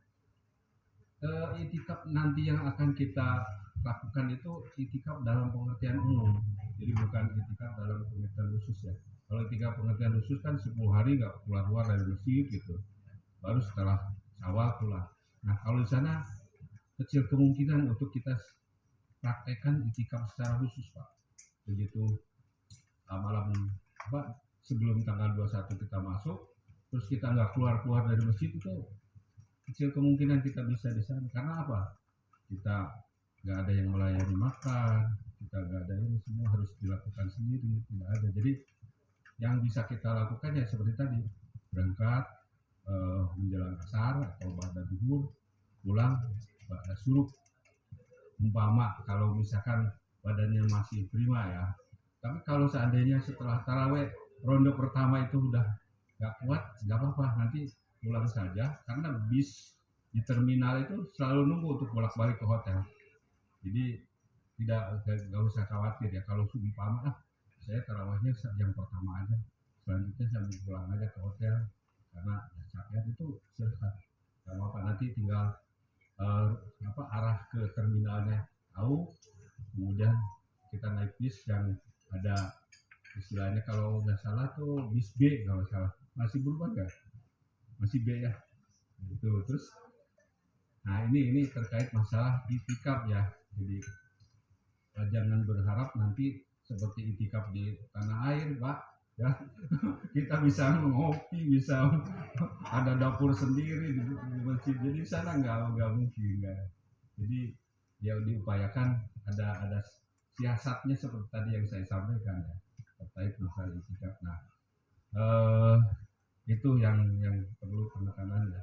Speaker 3: itikaf nanti yang akan kita lakukan itu itikaf dalam pengertian umum, jadi bukan itikaf dalam pengertian khusus ya. Kalau itikaf pengertian khusus kan 10 hari nggak keluar dari masjid gitu, baru setelah Syawal pulang. Nah kalau di sana kecil kemungkinan untuk kita praktekkan itikaf secara khusus Pak. Begitu malam sebelum tanggal 21 kita masuk, terus kita nggak keluar dari masjid itu kecil kemungkinan kita bisa di sana. Karena apa? Kita nggak ada yang melayani makan, kita nggak ada, ini semua harus dilakukan sendiri, tidak ada. Jadi yang bisa kita lakukan ya seperti tadi, berangkat menjelang asar atau ba'da zuhur, pulang ba'da syuruk. Umpama kalau misalkan badannya masih prima ya. Tapi kalau seandainya setelah taraweh ronde pertama itu udah nggak kuat, nggak apa-apa, nanti pulang saja, karena bis di terminal itu selalu nunggu untuk bolak-balik ke hotel. Jadi nggak usah khawatir ya kalau umpama saya tarawihnya jam pertama aja, selanjutnya saya pulang aja ke hotel karena capek itu selesai. nggak apa-apa, nanti tinggal arah ke terminalnya tahu, kemudian kita naik bis yang ada istilahnya, kalau nggak salah tuh bis B, kalau salah masih berubah nggak, masih B ya itu. Terus nah ini terkait masalah itikaf ya, jadi jangan berharap nanti seperti itikaf di tanah air Pak ya. Kita bisa ngopi, bisa ada dapur sendiri di masjid, jadi di sana nggak mungkin ya. Jadi ya diupayakan ada siasatnya seperti tadi yang saya sampaikan ya, terkait masalah itikaf. Nah itu yang perlu penekanan ya.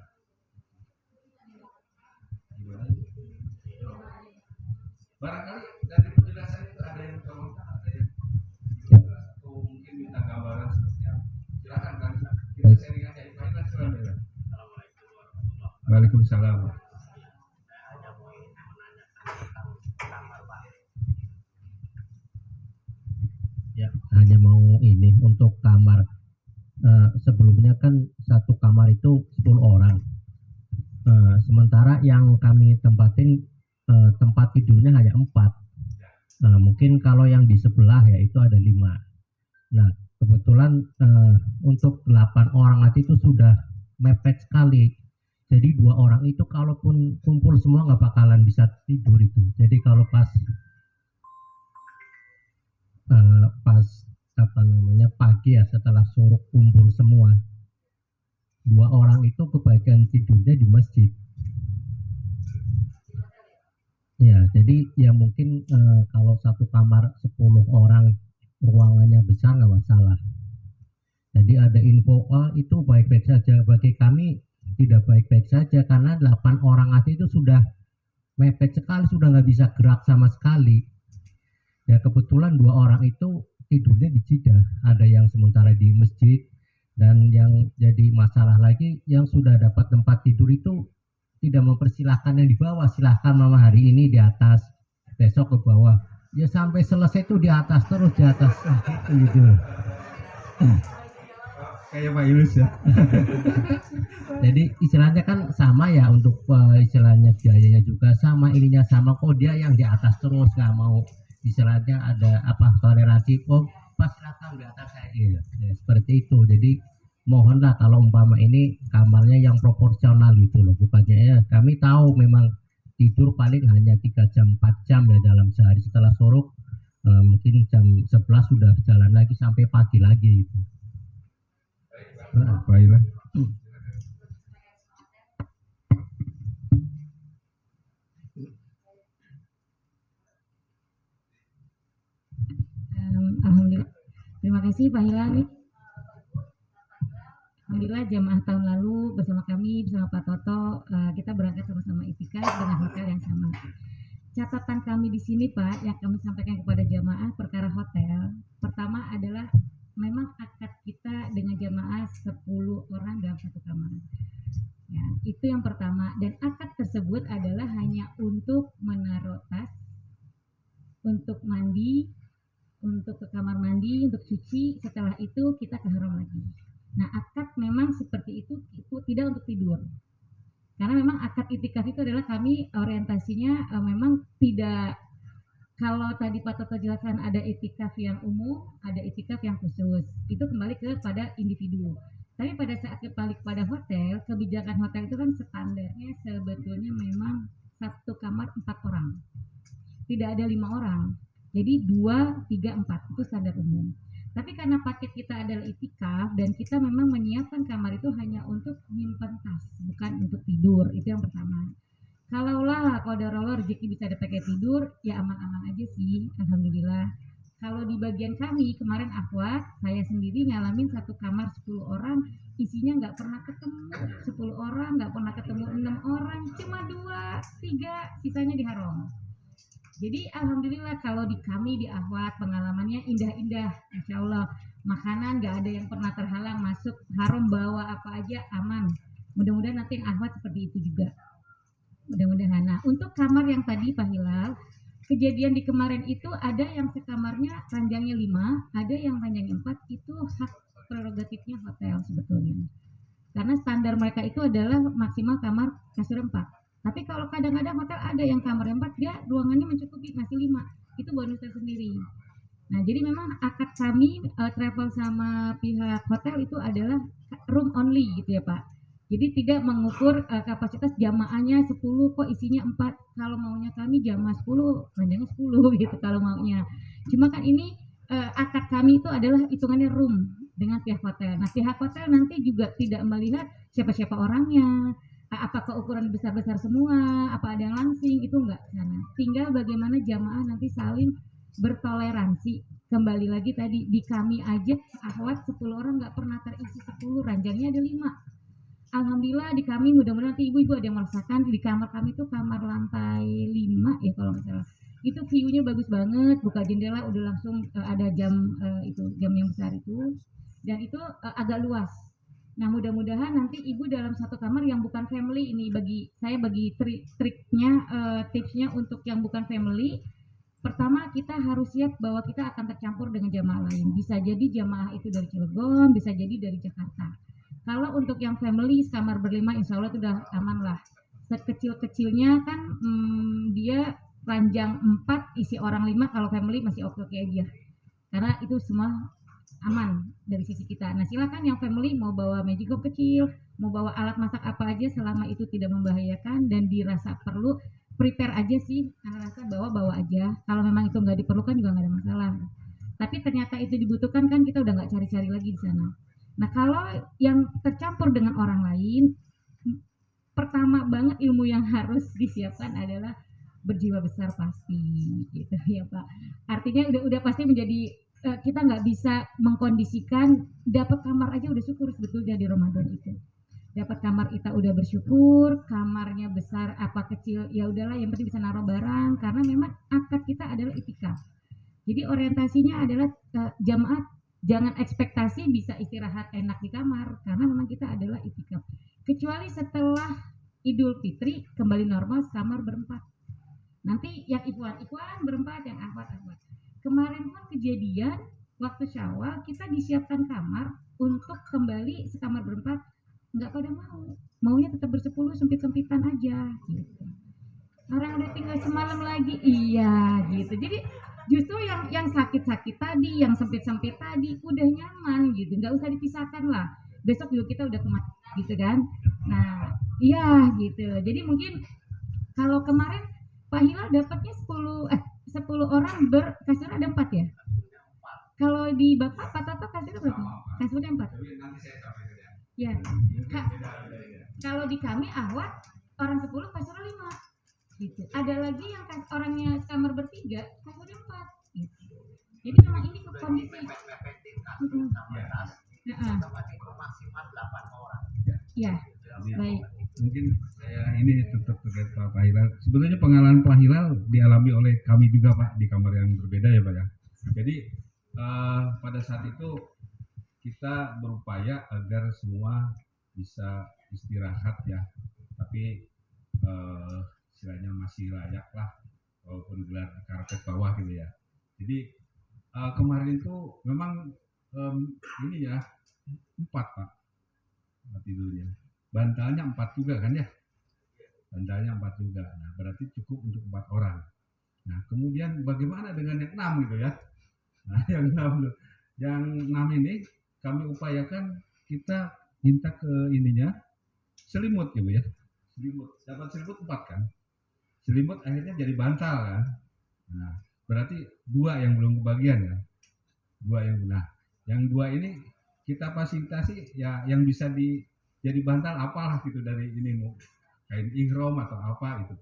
Speaker 3: Barangkali dari penjelasan itu ada yang komentar, ada yang atau mungkin minta gambaran seperti apa. Silakan kan, kita sharing aja. Ibrahim, silakan. Waalaikumsalam.
Speaker 2: Ya, hanya mau ini untuk kamar. Sebelumnya kan satu kamar itu 10 orang. Sementara yang kami tempatin tempat tidurnya hanya 4. Mungkin kalau yang di sebelah ya itu ada 5. Nah, kebetulan untuk 8 orang itu sudah mepet sekali. Jadi 2 orang itu kalaupun kumpul semua nggak bakalan bisa tidur itu. Jadi kalau pas pagi ya, setelah suruk kumpul semua, 2 orang itu kebagian tidurnya di masjid. Ya, jadi ya mungkin kalau satu kamar 10 orang ruangannya besar nggak masalah. Jadi ada info itu baik-baik saja. Bagi kami tidak baik-baik saja karena 8 orang itu sudah mepet sekali, sudah nggak bisa gerak sama sekali. Ya kebetulan 2 orang itu tidurnya di Jeddah, ada yang sementara di masjid, dan yang jadi masalah lagi yang sudah dapat tempat tidur itu tidak mempersilahkan yang di bawah, silahkan mama hari ini di atas, besok ke bawah, ya sampai selesai itu di atas terus, di atas gitu.
Speaker 3: Kayak Pak Yunus ya.
Speaker 2: Jadi istilahnya kan sama ya, untuk istilahnya biayanya juga sama, ininya sama, kok dia yang di atas terus nggak mau istilahnya ada toleransi, pas silakan di atas saya ya, seperti itu. Jadi mohonlah kalau umpama ini kamarnya yang proporsional gitu loh, bukannya ya kami tahu memang tidur paling hanya 3 jam 4 jam ya dalam sehari, setelah suruk mungkin jam 11 sudah jalan lagi sampai pagi lagi gitu.
Speaker 3: Baiklah.
Speaker 1: Alhamdulillah. Terima kasih Pak Hilal. Alhamdulillah jamaah tahun lalu bersama kami, bersama Pak Toto, kita berangkat sama-sama itikaf dengan hotel yang sama. Catatan kami di sini Pak, yang kami sampaikan kepada jamaah perkara hotel, pertama adalah memang akad kita dengan jamaah 10 orang dalam satu kamar. Ya, itu yang pertama, dan akad tersebut adalah hanya untuk menaruh tas, untuk mandi, untuk ke kamar mandi, untuk cuci, setelah itu kita ke haram lagi. Nah, akad memang seperti itu tidak untuk tidur. Karena memang akad itikaf itu adalah kami orientasinya memang tidak, kalau tadi Pak Toto jelaskan ada itikaf yang umum, ada itikaf yang khusus. Itu kembali kepada individu. Tapi pada saat balik pada hotel, kebijakan hotel itu kan standarnya sebetulnya memang satu kamar 4 orang. Tidak ada 5 orang. Jadi 2, 3, 4 itu standar umum. Tapi karena paket kita adalah itikaf dan kita memang menyiapkan kamar itu hanya untuk nyimpan tas, bukan untuk tidur. Itu yang pertama. Kalaulah qadarullah rezeki bisa dipakai tidur, ya aman-aman aja sih, alhamdulillah. Kalau di bagian kami kemarin akhwat, saya sendiri ngalamin satu kamar 10 orang, isinya nggak pernah ketemu 10 orang, nggak pernah ketemu 6 orang, cuma 2, 3, sisanya di haram. Jadi alhamdulillah kalau di kami di akhwat pengalamannya indah-indah, insya Allah. Makanan nggak ada yang pernah terhalang masuk, haram bawa apa aja aman. Mudah-mudahan nanti akhwat seperti itu juga. Mudah-mudahan. Nah, untuk kamar yang tadi Pak Hilal, kejadian di kemarin itu ada yang sekamarnya ranjangnya 5, ada yang ranjangnya 4, itu hak prerogatifnya hotel sebetulnya. Karena standar mereka itu adalah maksimal kamar kasur 4. Tapi kalau kadang-kadang hotel ada yang kamar 4, dia ruangannya mencukupi, masih 5. Itu bonus tersendiri. Nah, jadi memang akad kami travel sama pihak hotel itu adalah room only gitu ya Pak. Jadi tidak mengukur kapasitas jamaahnya 10 kok isinya 4. Kalau maunya kami jamaah 10, ranjangnya 10 gitu kalau maunya. Cuma kan ini akad kami itu adalah hitungannya room dengan pihak hotel. Nah, pihak hotel nanti juga tidak melihat siapa-siapa orangnya, apakah ukuran besar-besar semua, apa ada yang langsing, itu enggak sana. Tinggal bagaimana jamaah nanti saling bertoleransi. Kembali lagi tadi di kami aja akhwat 10 orang nggak pernah terisi 10, ranjangnya ada 5. Alhamdulillah di kami, mudah-mudahan nanti ibu-ibu ada yang merasakan di kamar kami itu kamar lantai 5 ya kalau nggak salah. Itu view-nya bagus banget, buka jendela udah langsung ada jam itu jam yang besar itu, dan itu agak luas. Nah, mudah-mudahan nanti ibu dalam satu kamar yang bukan family ini, bagi triknya tipsnya untuk yang bukan family. Pertama, kita harus siap bahwa kita akan tercampur dengan jamaah lain. Bisa jadi jamaah itu dari Cilegon, bisa jadi dari Jakarta. Kalau untuk yang family kamar berlima, insya Allah itu udah aman lah. Sekecil-kecilnya kan dia ranjang 4, isi orang 5, kalau family masih oke-oke aja. Karena itu semua aman dari sisi kita. Nah, silakan yang family mau bawa magicom kecil, mau bawa alat masak apa aja selama itu tidak membahayakan dan dirasa perlu, prepare aja sih, karena rasa bawa aja. Kalau memang itu nggak diperlukan juga nggak ada masalah. Tapi ternyata itu dibutuhkan kan kita udah nggak cari-cari lagi di sana. Nah, kalau yang tercampur dengan orang lain, pertama banget ilmu yang harus disiapkan adalah berjiwa besar pasti, gitu ya Pak. Artinya udah pasti menjadi kita nggak bisa mengkondisikan dapat kamar aja udah syukur sebetulnya di Ramadan itu. Dapat kamar kita udah bersyukur, kamarnya besar apa kecil ya udahlah, yang penting bisa naruh barang, karena memang akad kita adalah itikaf. Jadi orientasinya adalah jamaah jangan ekspektasi bisa istirahat enak di kamar, karena memang kita adalah itikaf. Kecuali setelah Idul Fitri kembali normal kamar berempat. Nanti yang ikhwan berempat, yang akhwat. Kemarin pun kejadian waktu Syawal kita disiapkan kamar untuk kembali sekamar berempat, nggak pada maunya tetap bersepuluh, sempit-sempitan aja gitu. Orang udah tinggal semalam lagi, iya gitu. Jadi justru yang sakit-sakit tadi, yang sempit-sempit tadi udah nyaman gitu, nggak usah dipisahkan lah. Besok juga kita udah kemana gitu kan. Nah iya gitu. Jadi mungkin kalau kemarin Pak Hilal dapatnya 10 orang kasur ada 4 ya. Kalau di Bapak Pak Toto kasurnya berapa? Kasurnya 4. Ya. Kalau di kami ahwat orang 10 kasurnya 5. Gitu. Ada lagi yang orangnya kamar bertiga kasurnya 4. Gitu. Jadi memang ini ke kondisi.
Speaker 4: Maksimal 8 orang.
Speaker 1: Ya. Baik.
Speaker 3: Mungkin saya ini tetap terkait Pak Hilal. Sebenarnya pengalaman Pak Hilal dialami oleh kami juga Pak, di kamar yang berbeda ya Pak ya. Jadi pada saat itu kita berupaya agar semua bisa istirahat ya, tapi istilahnya masih layak lah walaupun gelar di karpet bawah gitu ya. Jadi kemarin itu memang ini ya 4 Pak tidurnya, bantalnya 4 juga kan ya, bantalnya 4 juga. Nah berarti cukup untuk 4 orang. Nah kemudian bagaimana dengan yang 6 gitu ya. Nah yang 6 ini kami upayakan kita minta ke ininya selimut gitu ya, selimut, dapat selimut 4 kan, selimut akhirnya jadi bantal kan. Nah berarti 2 yang belum kebagian kan, 2 yang benar. Yang 2 ini kita fasilitasi ya, yang bisa jadi bantal apalah gitu dari ini, mau kain ihram atau apa gitu.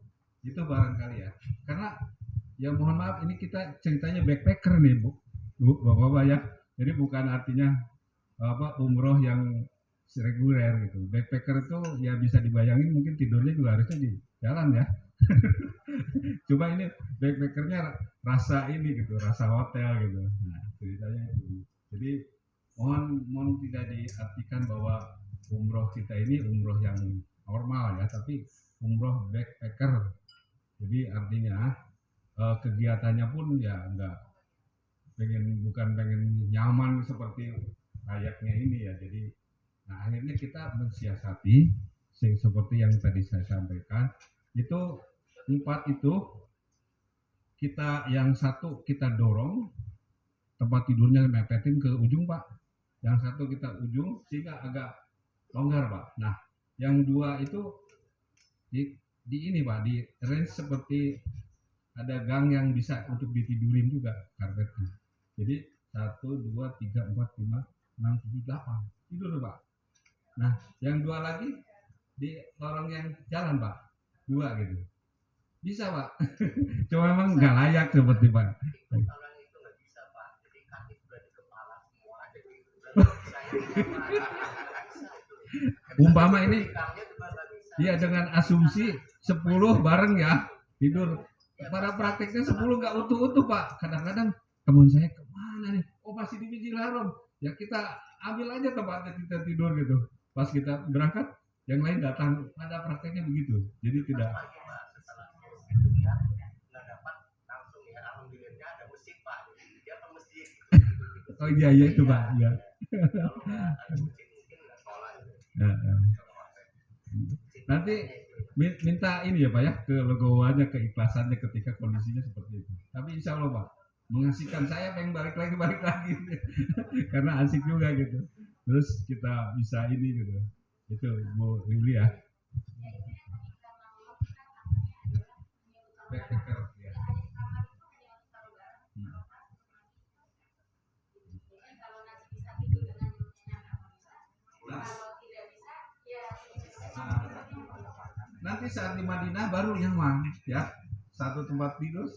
Speaker 3: Itu barangkali ya. Karena ya mohon maaf ini kita ceritanya backpacker nih Bu, Bapak-bapak ya. Jadi bukan artinya umroh yang reguler gitu. Backpacker itu ya bisa dibayangin mungkin tidurnya juga harusnya di jalan ya. Coba ini backpackernya rasa ini gitu, rasa hotel gitu. Nah ceritanya itu. Jadi mohon tidak diartikan bahwa umroh kita ini umroh yang normal ya, tapi umroh backpacker. Jadi artinya kegiatannya pun ya enggak bukan pengen nyaman seperti layaknya ini ya. Jadi Nah akhirnya kita mensiasati seperti yang tadi saya sampaikan, itu 4 itu kita yang satu kita dorong tempat tidurnya mepetin ke ujung Pak, yang satu kita ujung sehingga agak longgar Pak. Nah yang 2 itu di ini Pak, di range seperti ada gang yang bisa untuk ditidurin juga karpetnya. Jadi 1, 2, 3, 4, 5, 6, 7, 8 tidur Pak. Nah yang 2 lagi di lorong yang jalan Pak, 2 gitu. Bisa Pak, cuma memang nggak layak seperti Pak.
Speaker 4: Kalau itu nggak bisa Pak, jadi kaki sudah di kepala semua ada di
Speaker 3: Umpama ini, iya dengan asumsi 10 bareng ya tidur. Pada prakteknya 10 nggak utuh-utuh Pak. Kadang-kadang teman saya kemana nih? Oh masih di Cilarom. Ya kita ambil aja tempatnya kita tidur gitu. Pas kita berangkat, yang lain datang. Pada prakteknya begitu. Jadi tidak.
Speaker 4: setelah itu dia nggak dapat langsung ya, alhamdulillah ada masjid Pak, dia ke masjid.
Speaker 3: Oh iya itu Pak. Iya.
Speaker 4: Kalau nggak ada masjid mungkin nggak sholat.
Speaker 3: Nanti minta ini ya Pak ya, ke legowannya, keikhlasannya ketika kondisinya seperti itu. Tapi insya Allah Pak, mengasihkan, saya pengen balik lagi karena asik juga gitu. Terus kita bisa ini gitu. Itu Bu Lili ya. Backpacker ya. Nanti saat di Madinah baru nyaman ya, satu tempat tidur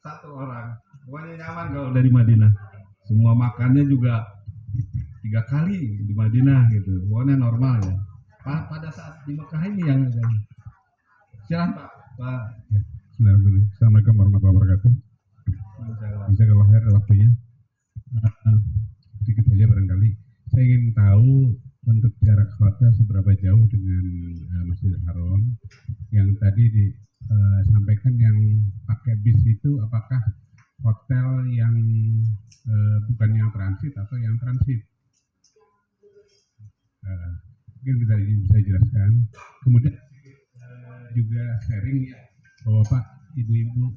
Speaker 3: 1 orang, pokoknya nyaman kalau dari Madinah. Semua makannya juga 3 kali di Madinah gitu, pokoknya normal ya. Pada saat di Mekah ini yang ada. Silakan Pak.
Speaker 5: Assalamualaikum warahmatullahi wabarakatuh. Bisa kalau ada waktunya. Sedikit saja barangkali. Saya ingin tahu untuk jarak hotel seberapa jauh dengan Masjidil Haram. Yang tadi disampaikan yang pakai bis itu apakah hotel yang bukan yang transit atau yang transit? Mungkin bisa jelaskan. Kemudian juga sharing ya bahwa Pak, Ibu-ibu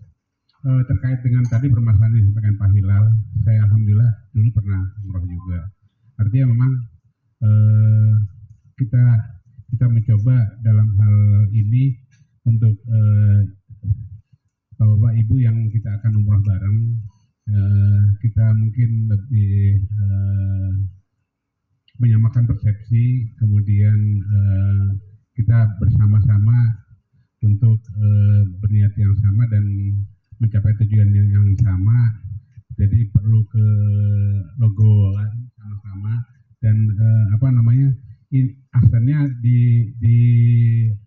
Speaker 5: terkait dengan tadi permasalahan yang disampaikan Pak Hilal, saya alhamdulillah dulu pernah umroh juga. Artinya memang kita mencoba dalam hal ini untuk Bapak Ibu yang kita akan umroh bareng, kita mungkin lebih menyamakan persepsi, kemudian kita bersama-sama untuk berniat yang sama dan mencapai tujuan yang sama. Jadi perlu ke logoan sama-sama dan asalnya di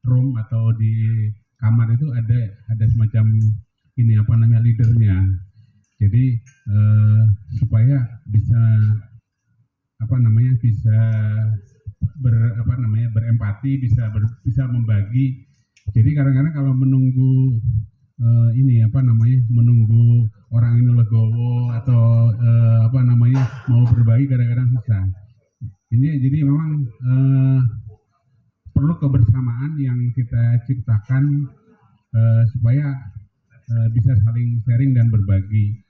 Speaker 5: room atau di kamar itu ada semacam leadernya. Jadi supaya bisa berempati, bisa membagi. Jadi kadang-kadang kalau menunggu menunggu orang ini legowo atau mau berbagi kadang-kadang susah. Ini jadi memang perlu kebersamaan yang kita ciptakan supaya bisa saling sharing dan berbagi.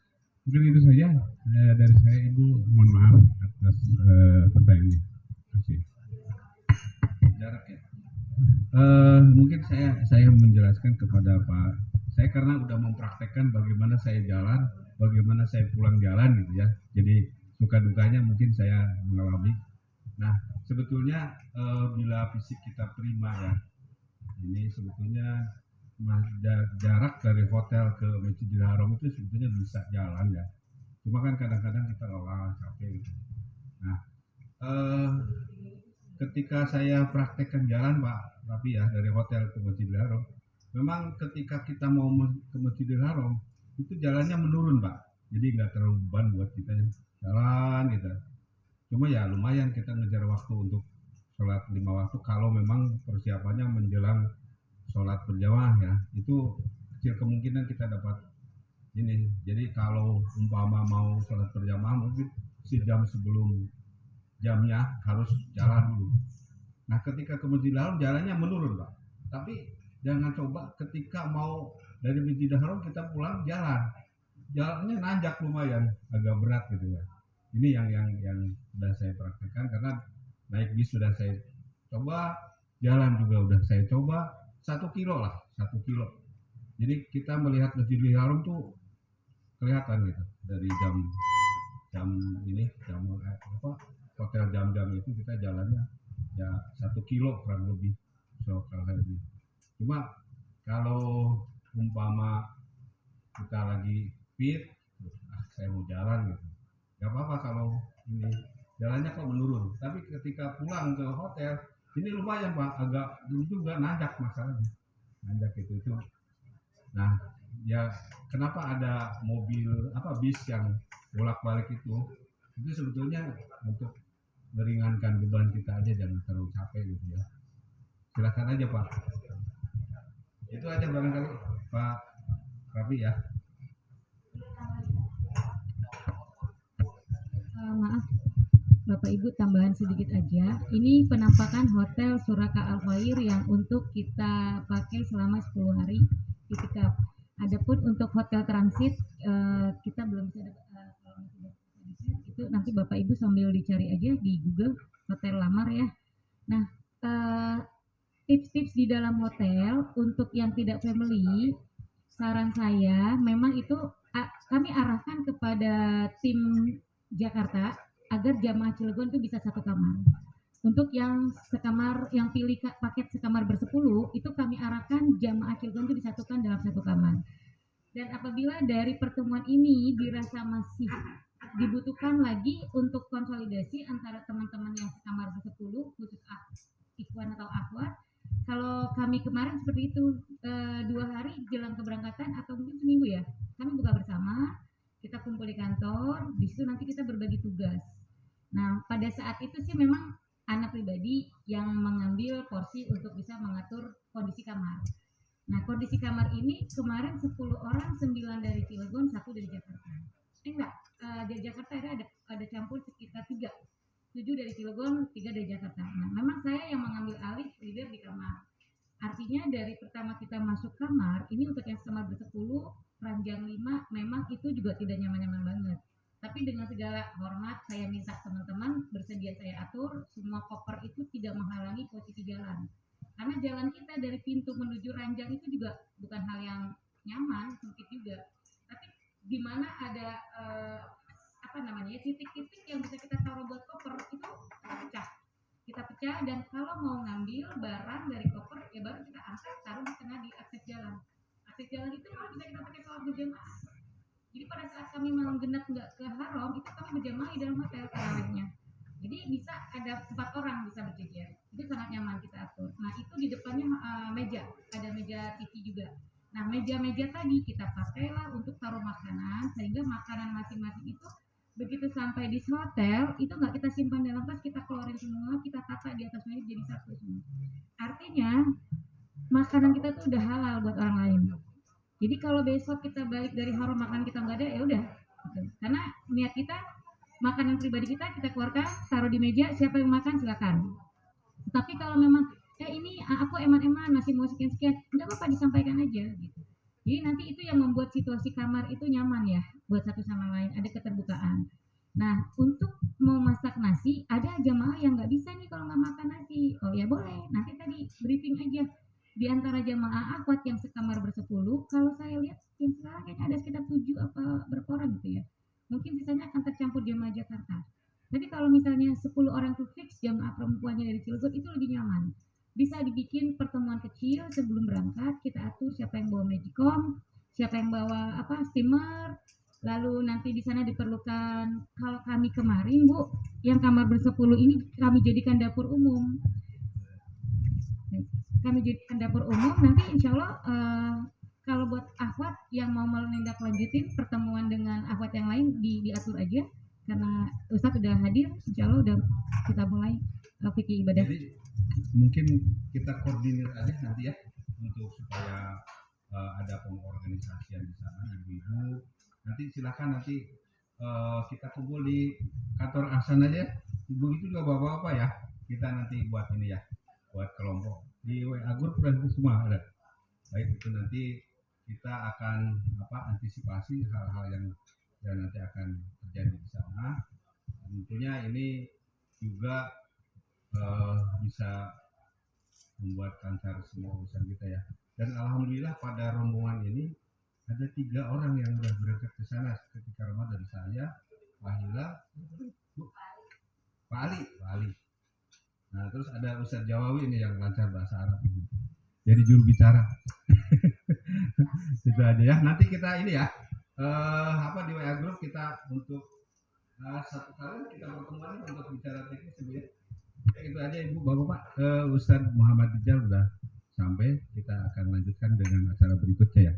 Speaker 5: Mungkin itu saja dari saya, Ibu. Mohon maaf atas pertanyaannya. Terima kasih.
Speaker 3: Jarak ya. Mungkin saya menjelaskan kepada Pak. Saya karena udah mempraktekkan bagaimana saya jalan, bagaimana saya pulang jalan gitu ya. Jadi suka dukanya mungkin saya mengalami. Nah sebetulnya bila fisik kita prima ya, ini sebetulnya jarak dari hotel ke Masjidil Haram itu sebetulnya bisa jalan ya. Cuma kan kadang-kadang kita lelah, capek gitu. Nah ketika saya praktekkan jalan Pak Rafi ya, dari hotel ke Masjidil Haram, memang ketika kita mau ke Masjidil Haram itu jalannya menurun Pak, jadi nggak terlalu beban buat kita jalan gitu. Cuma ya lumayan kita ngejar waktu untuk sholat 5 waktu kalau memang persiapannya menjelang sholat berjamaah ya, itu kecil kemungkinan kita dapat ini. Jadi kalau umpama mau sholat berjamaah mungkin sejam sebelum jamnya harus jalan dulu. Nah ketika ke Masjidil Haram jalannya menurun Pak, tapi jangan coba ketika mau dari Masjidil Haram kita pulang jalannya nanjak lumayan, agak berat gitu ya. Ini yang sudah saya praktekkan karena naik bis sudah saya coba, jalan juga udah saya coba 1 kilo lah, 1 kilo. Jadi kita melihat Masjidil Haram tuh kelihatan gitu dari jam hotel jam-jam itu kita jalannya ya 1 kilo kurang lebih. Cuma kalau umpama kita lagi fit, saya mau jalan gitu, nggak apa-apa kalau ini jalannya kok menurun. Tapi ketika pulang ke hotel ini lumayan Pak, agak juga nanjak masalahnya, nanjak itu. Nah ya kenapa ada mobil bis yang bolak-balik itu sebetulnya untuk meringankan beban kita aja, jangan terlalu capek gitu ya. Silakan aja Pak, itu aja barangkali Pak Rabi ya.
Speaker 1: Maaf Bapak Ibu, tambahan sedikit aja. Ini penampakan Hotel Suraka Al Khair yang untuk kita pakai selama 10 hari itikaf. Adapun untuk hotel transit kita belum bisa itu nanti Bapak Ibu sambil dicari aja di Google hotel lamar ya. Nah, tips-tips di dalam hotel untuk yang tidak family, saran saya memang itu kami arahkan kepada tim Jakarta agar jamaah Cilegon itu bisa satu kamar. Untuk yang sekamar, yang pilih paket sekamar bersepuluh, itu kami arahkan jamaah Cilegon itu disatukan dalam satu kamar. Dan apabila dari pertemuan ini dirasa masih dibutuhkan lagi untuk konsolidasi antara teman-teman yang sekamar bersepuluh, khusus ikhwan atau akhwat, kalau kami kemarin seperti itu 2 hari jelang keberangkatan atau mungkin seminggu ya, kami buka bersama, kita kumpul di kantor, di situ nanti kita berbagi tugas. Nah pada saat itu sih memang anak pribadi yang mengambil porsi untuk bisa mengatur kondisi kamar. Nah kondisi kamar ini kemarin 10 orang, 9 dari Cilegon, 1 dari Jakarta. Dari Jakarta ada campur sekitar 3, 7 dari Cilegon, 3 dari Jakarta. Nah memang saya yang mengambil alih leader di kamar. Artinya dari pertama kita masuk kamar, ini untuk yang kamar bersepuluh, ranjang 5, memang itu juga tidak nyaman-nyaman banget. Tapi dengan segala hormat, saya minta teman-teman bersedia saya atur, semua koper itu tidak menghalangi posisi jalan. Karena jalan kita dari pintu menuju ranjang itu juga bukan hal yang nyaman, sempit juga. Tapi di mana ada titik-titik yang bisa kita taruh buat koper itu kita pecah dan kalau mau ngambil barang dari koper ya baru kita angkat taruh di tengah di akses jalan. Akses jalan itu malah bisa kita pakai sholat berjamaah. Jadi pada saat kami mau genap nggak ke haram itu kami berjamaah di dalam hotel tarawihnya. Jadi bisa ada 4 orang bisa berjejer. Itu sangat nyaman kita atur. Nah itu di depannya meja, ada meja TV juga. Nah meja-meja tadi kita pakailah untuk taruh makanan sehingga makanan masing-masing itu begitu sampai di hotel itu nggak kita simpan dalam tas, kita keluarin semua, kita tata di atas meja jadi satu semua. Artinya makanan kita tuh udah halal buat orang lain. Jadi kalau besok kita balik dari haram makan kita nggak ada ya udah. Karena niat kita makanan pribadi kita keluarkan, taruh di meja, siapa yang makan silakan. Tapi kalau memang ini aku eman-eman masih mau sekian-sekian, nggak apa-apa disampaikan aja gitu. Jadi nanti itu yang membuat situasi kamar itu nyaman ya buat satu sama lain, ada keterbukaan. Nah untuk mau masak nasi, ada jamaah yang nggak bisa nih kalau nggak makan nasi. Oh ya boleh, nanti tadi briefing aja. Di antara jamaah akhwat yang sekamar bersepuluh, kalau saya lihat yang sekarang kayaknya ada sekitar 7 apa berapa orang gitu ya. Mungkin sisanya akan tercampur jamaah Jakarta. Tapi kalau misalnya 10 orang itu fix jamaah perempuannya dari Cilegon itu lebih nyaman. Bisa dibikin pertemuan kecil sebelum berangkat, kita atur siapa yang bawa magicom, siapa yang bawa steamer, lalu nanti di sana diperlukan, kalau kami kemarin Bu, yang kamar bersepuluh ini kami jadikan dapur umum. Kami jadikan dapur umum, nanti insya Allah kalau buat akhwat yang mau menindaklanjutin pertemuan dengan akhwat yang lain diatur aja, karena Ustadz udah hadir, insya Allah udah kita mulai fikih ibadah.
Speaker 3: Jadi mungkin kita koordinir aja nanti ya untuk supaya ada pengorganisasian di sana ibu-ibu. Nanti silakan nanti kita kumpul di kantor Ahsan aja ibu itu juga bapak-bapak ya, kita nanti buat ini ya, buat kelompok di WA grup dan semua ada. Baik itu nanti kita akan antisipasi hal-hal yang nanti akan terjadi di sana. Tentunya ini juga bisa membuat lancar semua urusan kita ya. Dan alhamdulillah pada rombongan ini ada 3 orang yang sudah berangkat ke sana ketika Ramadan, saya, Pak Hilal, Pak Ali. Nah terus ada Ustadz Jawawi ini yang lancar bahasa Arab ini. Jadi juru bicara. Itu aja ya. Nanti kita ini ya di WA group kita untuk satu kali kita pertemuan untuk bicara teknis ya. Itu aja Ibu Bapak. Ustadz Muhammad Rijal sudah sampai, kita akan lanjutkan dengan acara berikutnya ya.